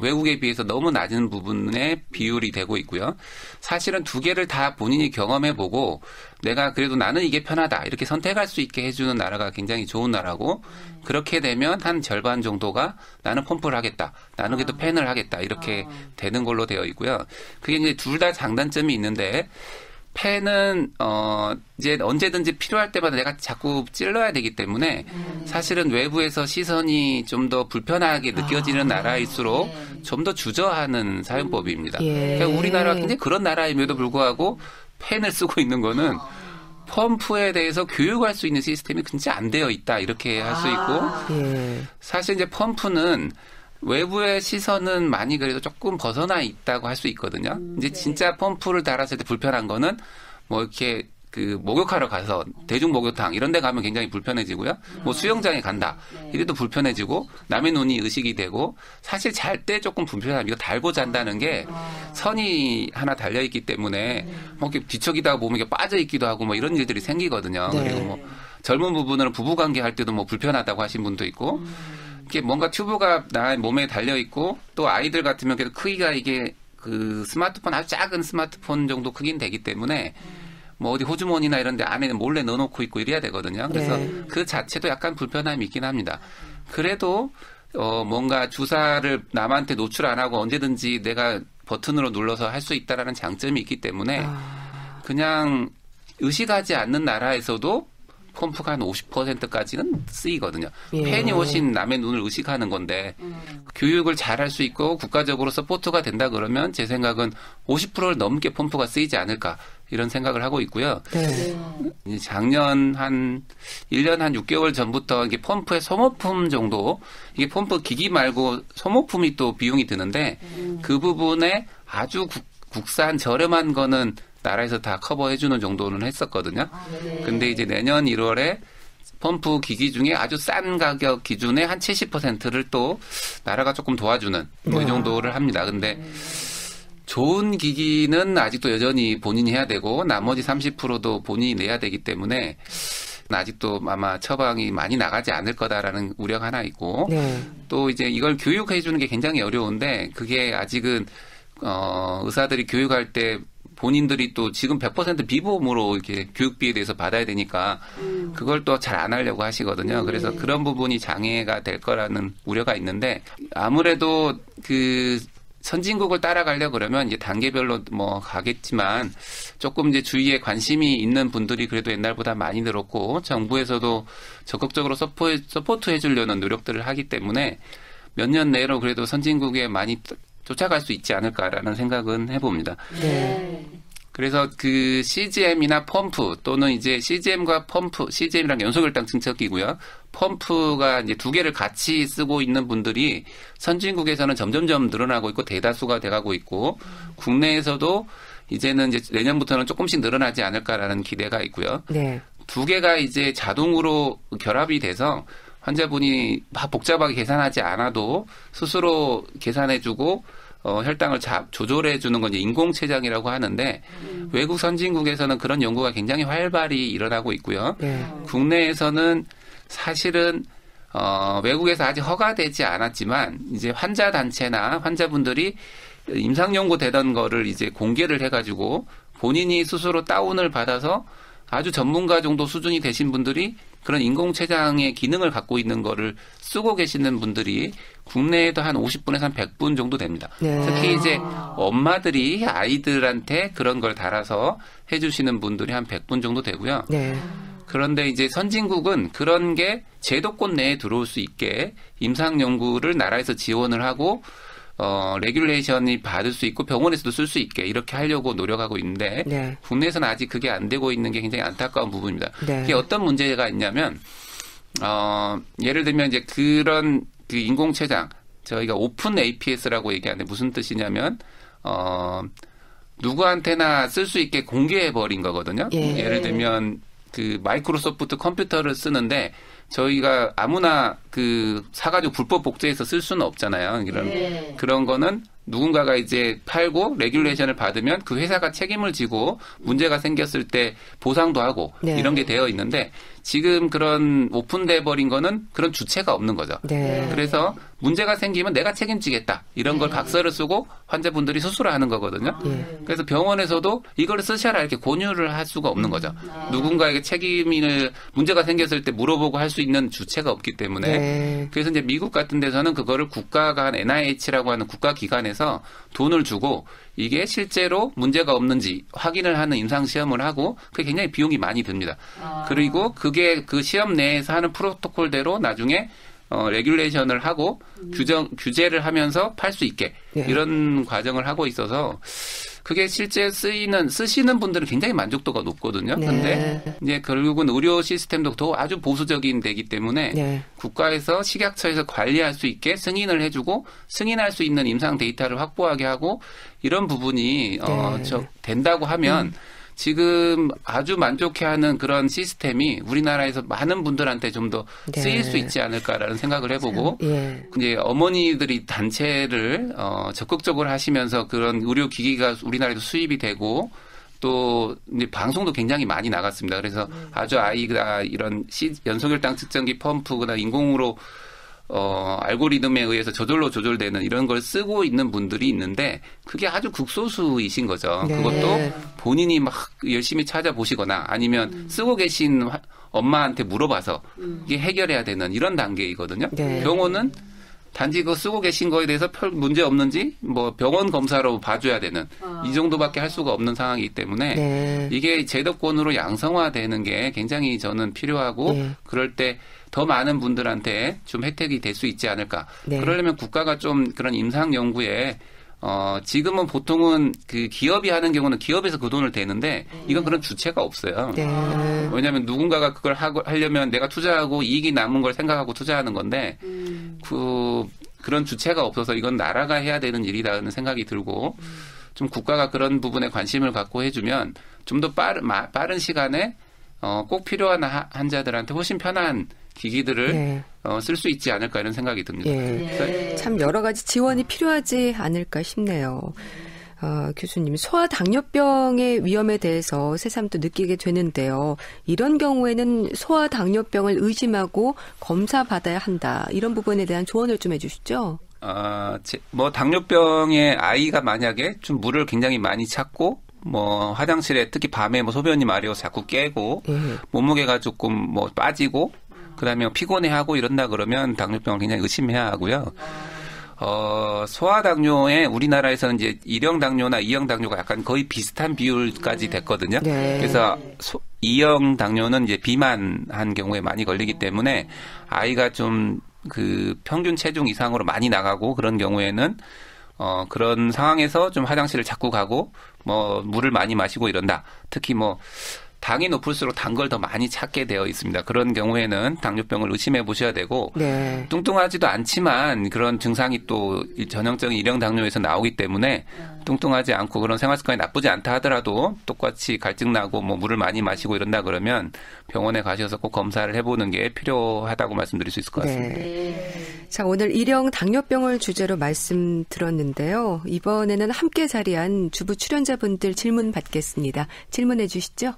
Speaker 2: 외국에 비해서 너무 낮은 부분의 비율이 되고 있고요. 사실은 두 개를 다 본인이 경험해보고 내가 그래도 나는 이게 편하다 이렇게 선택할 수 있게 해주는 나라가 굉장히 좋은 나라고 그렇게 되면 한 절반 정도가 나는 펌프를 하겠다. 나는 그래도 펜을 하겠다. 이렇게 되는 걸로 되어 있고요. 그게 이제 둘 다 장단점이 있는데 펜은 이제 언제든지 필요할 때마다 내가 자꾸 찔러야 되기 때문에 사실은 외부에서 시선이 좀 더 불편하게 느껴지는 나라일수록 좀 더 주저하는 사용법입니다.
Speaker 1: 예.
Speaker 2: 그러니까 우리나라가 굉장히 그런 나라임에도 불구하고 펜을 쓰고 있는 거는 펌프에 대해서 교육할 수 있는 시스템이 진짜 안 되어 있다 이렇게 할 수 있고
Speaker 1: 예.
Speaker 2: 사실 이제 펌프는 외부의 시선은 많이 그래도 조금 벗어나 있다고 할 수 있거든요. 이제
Speaker 3: 네.
Speaker 2: 진짜 펌프를 달았을 때 불편한 거는 뭐 이렇게 그 목욕하러 가서 대중 목욕탕 이런 데 가면 굉장히 불편해지고요. 뭐 수영장에 간다. 이래도 불편해지고 남의 눈이 의식이 되고 사실 잘 때 조금 불편함. 이거 달고 잔다는 게 선이 하나 달려 있기 때문에 뭐 이렇게 뒤척이다 보면 이게 빠져 있기도 하고 뭐 이런 일들이 생기거든요.
Speaker 1: 네.
Speaker 2: 그리고 뭐 젊은 부분은 부부관계 할 때도 뭐 불편하다고 하신 분도 있고 이게 뭔가 튜브가 나의 몸에 달려 있고 또 아이들 같으면 그래도 크기가 이게 그 스마트폰 아주 작은 스마트폰 정도 크기는 되기 때문에 뭐 어디 호주머니나 이런 데 안에 몰래 넣어놓고 있고 이래야 되거든요. 그래서
Speaker 1: 네.
Speaker 2: 그 자체도 약간 불편함이 있긴 합니다. 그래도 뭔가 주사를 남한테 노출 안 하고 언제든지 내가 버튼으로 눌러서 할 수 있다라는 장점이 있기 때문에 그냥 의식하지 않는 나라에서도 펌프가 한 50%까지는 쓰이거든요.
Speaker 1: 예.
Speaker 2: 팬이 훨씬 남의 눈을 의식하는 건데 교육을 잘할 수 있고 국가적으로 서포트가 된다 그러면 제 생각은 50%를 넘게 펌프가 쓰이지 않을까 이런 생각을 하고 있고요.
Speaker 1: 네.
Speaker 2: 이제 작년 한 1년 한 6개월 전부터 이게 펌프의 소모품 정도 이게 펌프 기기 말고 소모품이 또 비용이 드는데 그 부분에 아주 국산 저렴한 거는 나라에서 다 커버해주는 정도는 했었거든요. 근데 이제 내년 1월에 펌프 기기 중에 아주 싼 가격 기준에 한 70%를 또 나라가 조금 도와주는 뭐 이 정도를 합니다. 근데 좋은 기기는 아직도 여전히 본인이 해야 되고 나머지 30%도 본인이 내야 되기 때문에 아직도 아마 처방이 많이 나가지 않을 거다라는 우려가 하나 있고
Speaker 1: 네.
Speaker 2: 또 이제 이걸 교육해 주는 게 굉장히 어려운데 그게 아직은 의사들이 교육할 때 본인들이 또 지금 100% 비보험으로 이렇게 교육비에 대해서 받아야 되니까 그걸 또 잘 안 하려고 하시거든요. 그래서 그런 부분이 장애가 될 거라는 우려가 있는데 아무래도 그 선진국을 따라가려고 그러면 이제 단계별로 뭐 가겠지만 조금 이제 주위에 관심이 있는 분들이 그래도 옛날보다 많이 늘었고 정부에서도 적극적으로 서포트해 주려는 노력들을 하기 때문에 몇 년 내로 그래도 선진국에 많이 쫓아갈 수 있지 않을까라는 생각은 해봅니다.
Speaker 1: 네.
Speaker 2: 그래서 그 CGM이나 펌프 또는 이제 CGM과 펌프, CGM이랑 연소결당 증척기고요. 펌프가 이제 두 개를 같이 쓰고 있는 분들이 선진국에서는 점점점 늘어나고 있고 대다수가 돼가고 있고 국내에서도 이제는 이제 내년부터는 조금씩 늘어나지 않을까라는 기대가 있고요.
Speaker 1: 네.
Speaker 2: 두 개가 이제 자동으로 결합이 돼서 환자분이 막 복잡하게 계산하지 않아도 스스로 계산해주고 혈당을 조절해주는 건 이제 인공췌장이라고 하는데 외국 선진국에서는 그런 연구가 굉장히 활발히 일어나고 있고요.
Speaker 1: 네.
Speaker 2: 국내에서는 사실은 외국에서 아직 허가되지 않았지만 이제 환자 단체나 환자분들이 임상 연구 되던 거를 이제 공개를 해가지고 본인이 스스로 다운을 받아서 아주 전문가 정도 수준이 되신 분들이 그런 인공췌장의 기능을 갖고 있는 거를 쓰고 계시는 분들이 국내에도 한 50분에서 한 100분 정도 됩니다.
Speaker 1: 네.
Speaker 2: 특히 이제 엄마들이 아이들한테 그런 걸 달아서 해주시는 분들이 한 100분 정도 되고요.
Speaker 1: 네.
Speaker 2: 그런데 이제 선진국은 그런 게 제도권 내에 들어올 수 있게 임상 연구를 나라에서 지원을 하고 레귤레이션이 받을 수 있고 병원에서도 쓸 수 있게 이렇게 하려고 노력하고 있는데
Speaker 1: 네.
Speaker 2: 국내에서는 아직 그게 안 되고 있는 게 굉장히 안타까운 부분입니다.
Speaker 1: 네.
Speaker 2: 그게 어떤 문제가 있냐면 예를 들면 이제 그런 그 인공췌장 저희가 오픈 APS라고 얘기하는데 무슨 뜻이냐면 누구한테나 쓸 수 있게 공개해 버린 거거든요.
Speaker 1: 예.
Speaker 2: 예를 들면 그 마이크로소프트 컴퓨터를 쓰는데 저희가 아무나 그 사가지고 불법 복제해서 쓸 수는 없잖아요. 그런 거는 누군가가 이제 팔고 레귤레이션을 받으면 그 회사가 책임을 지고 문제가 생겼을 때 보상도 하고
Speaker 1: 네.
Speaker 2: 이런 게 되어 있는데 지금 그런 오픈돼 버린 거는 그런 주체가 없는 거죠.
Speaker 1: 네.
Speaker 2: 그래서 문제가 생기면 내가 책임지겠다. 이런 걸 각서를 쓰고 환자분들이 스스로 하는 거거든요. 그래서 병원에서도 이걸 쓰셔라 이렇게 권유를 할 수가 없는 거죠. 누군가에게 책임을 문제가 생겼을 때 물어보고 할 수 있는 주체가 없기 때문에
Speaker 1: 네.
Speaker 2: 그래서 이제 미국 같은 데서는 그거를 국가가 한 NIH라고 하는 국가기관에서 돈을 주고 이게 실제로 문제가 없는지 확인을 하는 임상 시험을 하고 그게 굉장히 비용이 많이 듭니다. 그리고 그게 그 시험 내에서 하는 프로토콜대로 나중에 레귤레이션을 하고 규제를 하면서 팔 수 있게 이런 과정을 하고 있어서 그게 실제 쓰시는 분들은 굉장히 만족도가 높거든요. 그런데 이제 결국은 의료 시스템도 더 아주 보수적인 데기 때문에 국가에서 식약처에서 관리할 수 있게 승인을 해주고 승인할 수 있는 임상 데이터를 확보하게 하고 이런 부분이 된다고 하면 지금 아주 만족해하는 그런 시스템이 우리나라에서 많은 분들한테 좀 더 쓰일 수 있지 않을까라는 생각을 해보고 이제 어머니들이 단체를 적극적으로 하시면서 그런 의료기기가 우리나라에도 수입이 되고 또 이제 방송도 굉장히 많이 나갔습니다. 그래서 아주 아이가 이런 연소혈당 측정기 펌프나 인공으로 알고리즘에 의해서 저절로 조절되는 이런 걸 쓰고 있는 분들이 있는데 그게 아주 극소수이신 거죠. 그것도 본인이 막 열심히 찾아보시거나 아니면 쓰고 계신 엄마한테 물어봐서 이게 해결해야 되는 이런 단계이거든요. 병원은 단지 그 쓰고 계신 거에 대해서 별 문제 없는지 뭐 병원 검사로 봐줘야 되는 이 정도밖에 할 수가 없는 상황이기 때문에 이게 제도권으로 양성화되는 게 굉장히 저는 필요하고 그럴 때 더 많은 분들한테 좀 혜택이 될 수 있지 않을까. 그러려면 국가가 좀 그런 임상 연구에 지금은 보통은 그 기업이 하는 경우는 기업에서 그 돈을 대는데 이건 그런 주체가 없어요. 왜냐하면 누군가가 그걸 하려면 내가 투자하고 이익이 남은 걸 생각하고 투자하는 건데 그런 주체가 없어서 이건 나라가 해야 되는 일이라는 생각이 들고 좀 국가가 그런 부분에 관심을 갖고 해주면 좀 더 빠른 시간에 꼭 필요한 환자들한테 훨씬 편한 기기들을 쓸 수 있지 않을까 이런 생각이 듭니다.
Speaker 1: 참 여러 가지 지원이 필요하지 않을까 싶네요. 교수님, 소아당뇨병의 위험에 대해서 새삼 또 느끼게 되는데요. 이런 경우에는 소아당뇨병을 의심하고 검사받아야 한다. 이런 부분에 대한 조언을 좀 해주시죠.
Speaker 2: 뭐 당뇨병의 아이가 만약에 좀 물을 굉장히 많이 찾고 뭐 화장실에 특히 밤에 뭐 소변이 마려워서 자꾸 깨고 몸무게가 조금 뭐 빠지고 그다음에 피곤해하고 이런다 그러면 당뇨병을 굉장히 의심해야 하고요. 소아당뇨에 우리나라에서는 이제 1형 당뇨나 2형 당뇨가 약간 거의 비슷한 비율까지 됐거든요. 그래서 2형 당뇨는 이제 비만한 경우에 많이 걸리기 때문에 아이가 좀 그 평균 체중 이상으로 많이 나가고 그런 경우에는 그런 상황에서 좀 화장실을 자꾸 가고 뭐 물을 많이 마시고 이런다. 특히 뭐 당이 높을수록 단 걸 더 많이 찾게 되어 있습니다. 그런 경우에는 당뇨병을 의심해 보셔야 되고 뚱뚱하지도 않지만 그런 증상이 또 전형적인 1형 당뇨에서 나오기 때문에 뚱뚱하지 않고 그런 생활 습관이 나쁘지 않다 하더라도 똑같이 갈증 나고 뭐 물을 많이 마시고 이런다 그러면 병원에 가셔서 꼭 검사를 해보는 게 필요하다고 말씀드릴 수 있을 것 같습니다.
Speaker 1: 자, 오늘 1형 당뇨병을 주제로 말씀 들었는데요. 이번에는 함께 자리한 주부 출연자분들 질문 받겠습니다. 질문해 주시죠.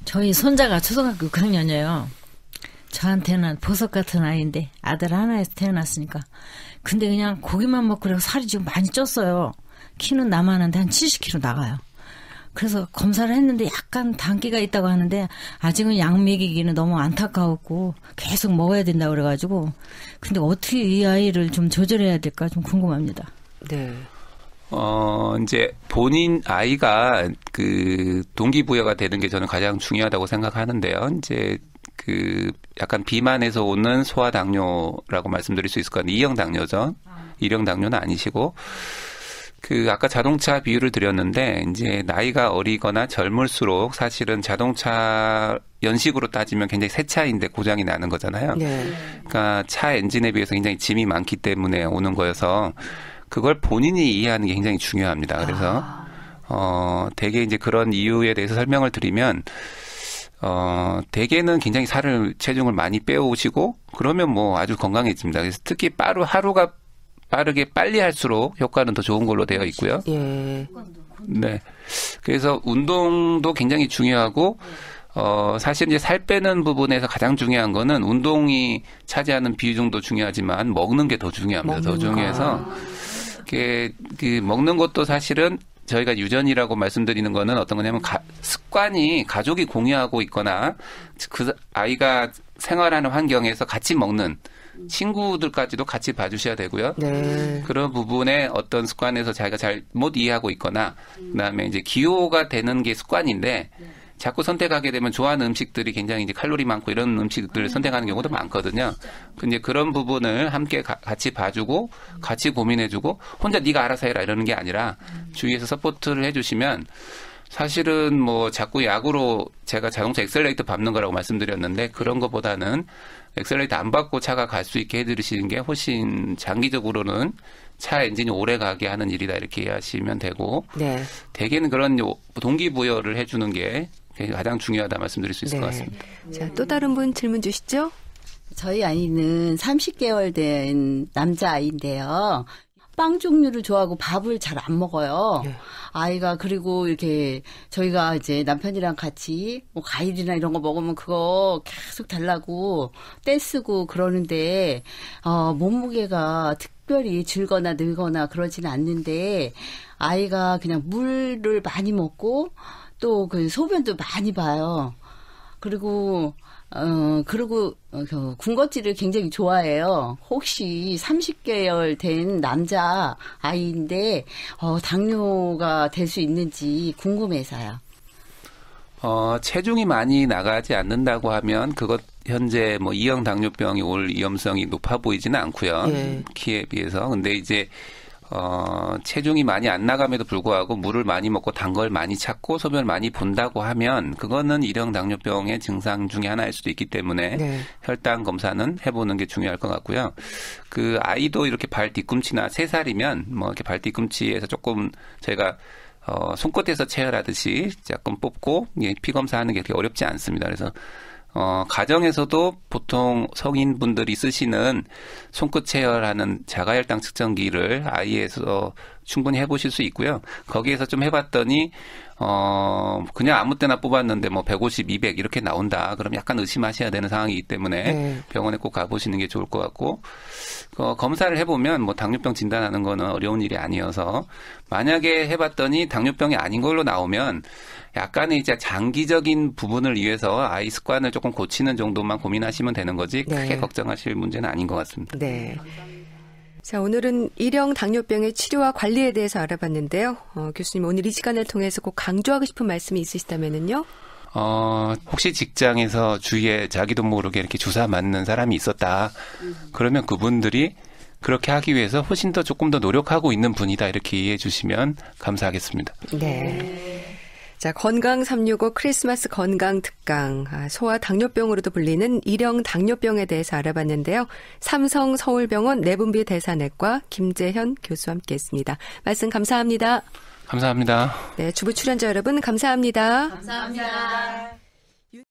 Speaker 5: 저희 손자가 초등학교 6학년이에요. 저한테는 보석 같은 아이인데 아들 하나에서 태어났으니까. 근데 그냥 고기만 먹고 그래서 살이 지금 많이 쪘어요. 키는 나만한데 한 70kg 나가요. 그래서 검사를 했는데 약간 단기가 있다고 하는데 아직은 약 먹이기는 너무 안타까웠고 계속 먹어야 된다고 그래가지고. 근데 어떻게 이 아이를 좀 조절해야 될까 좀 궁금합니다.
Speaker 2: 이제 본인 아이가 그 동기부여가 되는 게 저는 가장 중요하다고 생각하는데요. 이제 그 약간 비만에서 오는 소아당뇨라고 말씀드릴 수 있을 것 같은데 2형 당뇨죠. 1형 당뇨는 아니시고 그 아까 자동차 비유를 드렸는데 이제 나이가 어리거나 젊을수록 사실은 자동차 연식으로 따지면 굉장히 새 차인데 고장이 나는 거잖아요. 그러니까 차 엔진에 비해서 굉장히 짐이 많기 때문에 오는 거여서 그걸 본인이 이해하는 게 굉장히 중요합니다. 그래서 대개 이제 그런 이유에 대해서 설명을 드리면 대개는 굉장히 체중을 많이 빼오시고 그러면 뭐 아주 건강해집니다. 그래서 특히 하루가 빠르게 빨리 할수록 효과는 더 좋은 걸로 되어 있고요. 네. 그래서 운동도 굉장히 중요하고 사실 이제 살 빼는 부분에서 가장 중요한 거는 운동이 차지하는 비중도 중요하지만 먹는 게 더 중요합니다. 더 중요해서 그 먹는 것도 사실은 저희가 유전이라고 말씀드리는 거는 어떤 거냐면 습관이 가족이 공유하고 있거나 그 아이가 생활하는 환경에서 같이 먹는 친구들까지도 같이 봐주셔야 되고요. 그런 부분에 어떤 습관에서 자기가 잘 못 이해하고 있거나 그다음에 이제 기호가 되는 게 습관인데 자꾸 선택하게 되면 좋아하는 음식들이 굉장히 이제 칼로리 많고 이런 음식들을 선택하는 경우도 많거든요. 근데 그런 부분을 함께 같이 봐주고 같이 고민해주고 혼자 네가 알아서 해라 이러는 게 아니라 주위에서 서포트를 해주시면 사실은 뭐 자꾸 약으로 제가 자동차 엑셀레이터 밟는 거라고 말씀드렸는데 그런 것보다는 엑셀레이터 안 밟고 차가 갈 수 있게 해드리시는 게 훨씬 장기적으로는 차 엔진이 오래 가게 하는 일이다 이렇게 이해하시면 되고
Speaker 1: 네.
Speaker 2: 대개는 그런 동기부여를 해주는 게 가장 중요하다 말씀드릴 수 있을 것 같습니다.
Speaker 1: 자, 또 다른 분 질문 주시죠.
Speaker 6: 저희 아이는 30개월 된 남자아이인데요. 빵 종류를 좋아하고 밥을 잘 안 먹어요.
Speaker 1: 네.
Speaker 6: 아이가 그리고 이렇게 저희가 이제 남편이랑 같이 뭐 과일이나 이런 거 먹으면 그거 계속 달라고 떼쓰고 그러는데 몸무게가 특별히 줄거나 늘거나 그러지는 않는데 아이가 그냥 물을 많이 먹고 또 그 소변도 많이 봐요. 그리고 군것질을 굉장히 좋아해요. 혹시 30개월 된 남자 아이인데, 당뇨가 될 수 있는지 궁금해서요.
Speaker 2: 체중이 많이 나가지 않는다고 하면 그것 현재 뭐 2형 당뇨병이 올 위험성이 높아 보이지는 않고요.
Speaker 1: 예.
Speaker 2: 키에 비해서. 근데 이제 체중이 많이 안 나감에도 불구하고 물을 많이 먹고 단 걸 많이 찾고 소변을 많이 본다고 하면 그거는 1형 당뇨병의 증상 중에 하나일 수도 있기 때문에
Speaker 1: 네.
Speaker 2: 혈당 검사는 해보는 게 중요할 것 같고요. 그 아이도 이렇게 발 뒤꿈치나 3살이면 뭐 이렇게 발 뒤꿈치에서 조금 저희가 손끝에서 체열하듯이 조금 뽑고 피 검사하는 게 그렇게 어렵지 않습니다. 그래서 가정에서도 보통 성인분들이 쓰시는 손끝 체열하는 자가혈당 측정기를 아이에서 충분히 해보실 수 있고요. 거기에서 좀 해봤더니 그냥 아무 때나 뽑았는데 뭐 150, 200 이렇게 나온다. 그럼 약간 의심하셔야 되는 상황이기 때문에
Speaker 1: 네.
Speaker 2: 병원에 꼭 가보시는 게 좋을 것 같고 검사를 해보면 뭐 당뇨병 진단하는 거는 어려운 일이 아니어서 만약에 해봤더니 당뇨병이 아닌 걸로 나오면 약간의 이제 장기적인 부분을 위해서 아이 습관을 조금 고치는 정도만 고민하시면 되는 거지
Speaker 1: 네.
Speaker 2: 크게 걱정하실 문제는 아닌 것 같습니다.
Speaker 1: 네. 자, 오늘은 1형 당뇨병의 치료와 관리에 대해서 알아봤는데요. 교수님 오늘 이 시간을 통해서 꼭 강조하고 싶은 말씀이 있으시다면요?
Speaker 2: 혹시 직장에서 주위에 자기도 모르게 이렇게 주사 맞는 사람이 있었다. 그러면 그분들이 그렇게 하기 위해서 훨씬 더 조금 더 노력하고 있는 분이다. 이렇게 이해해 주시면 감사하겠습니다.
Speaker 1: 네. 자, 건강 365 크리스마스 건강 특강. 소아 당뇨병으로도 불리는 1형 당뇨병에 대해서 알아봤는데요. 삼성 서울병원 내분비 대사내과 김재현 교수와 함께했습니다. 말씀 감사합니다.
Speaker 2: 감사합니다.
Speaker 1: 네, 주부 출연자 여러분 감사합니다.
Speaker 6: 감사합니다.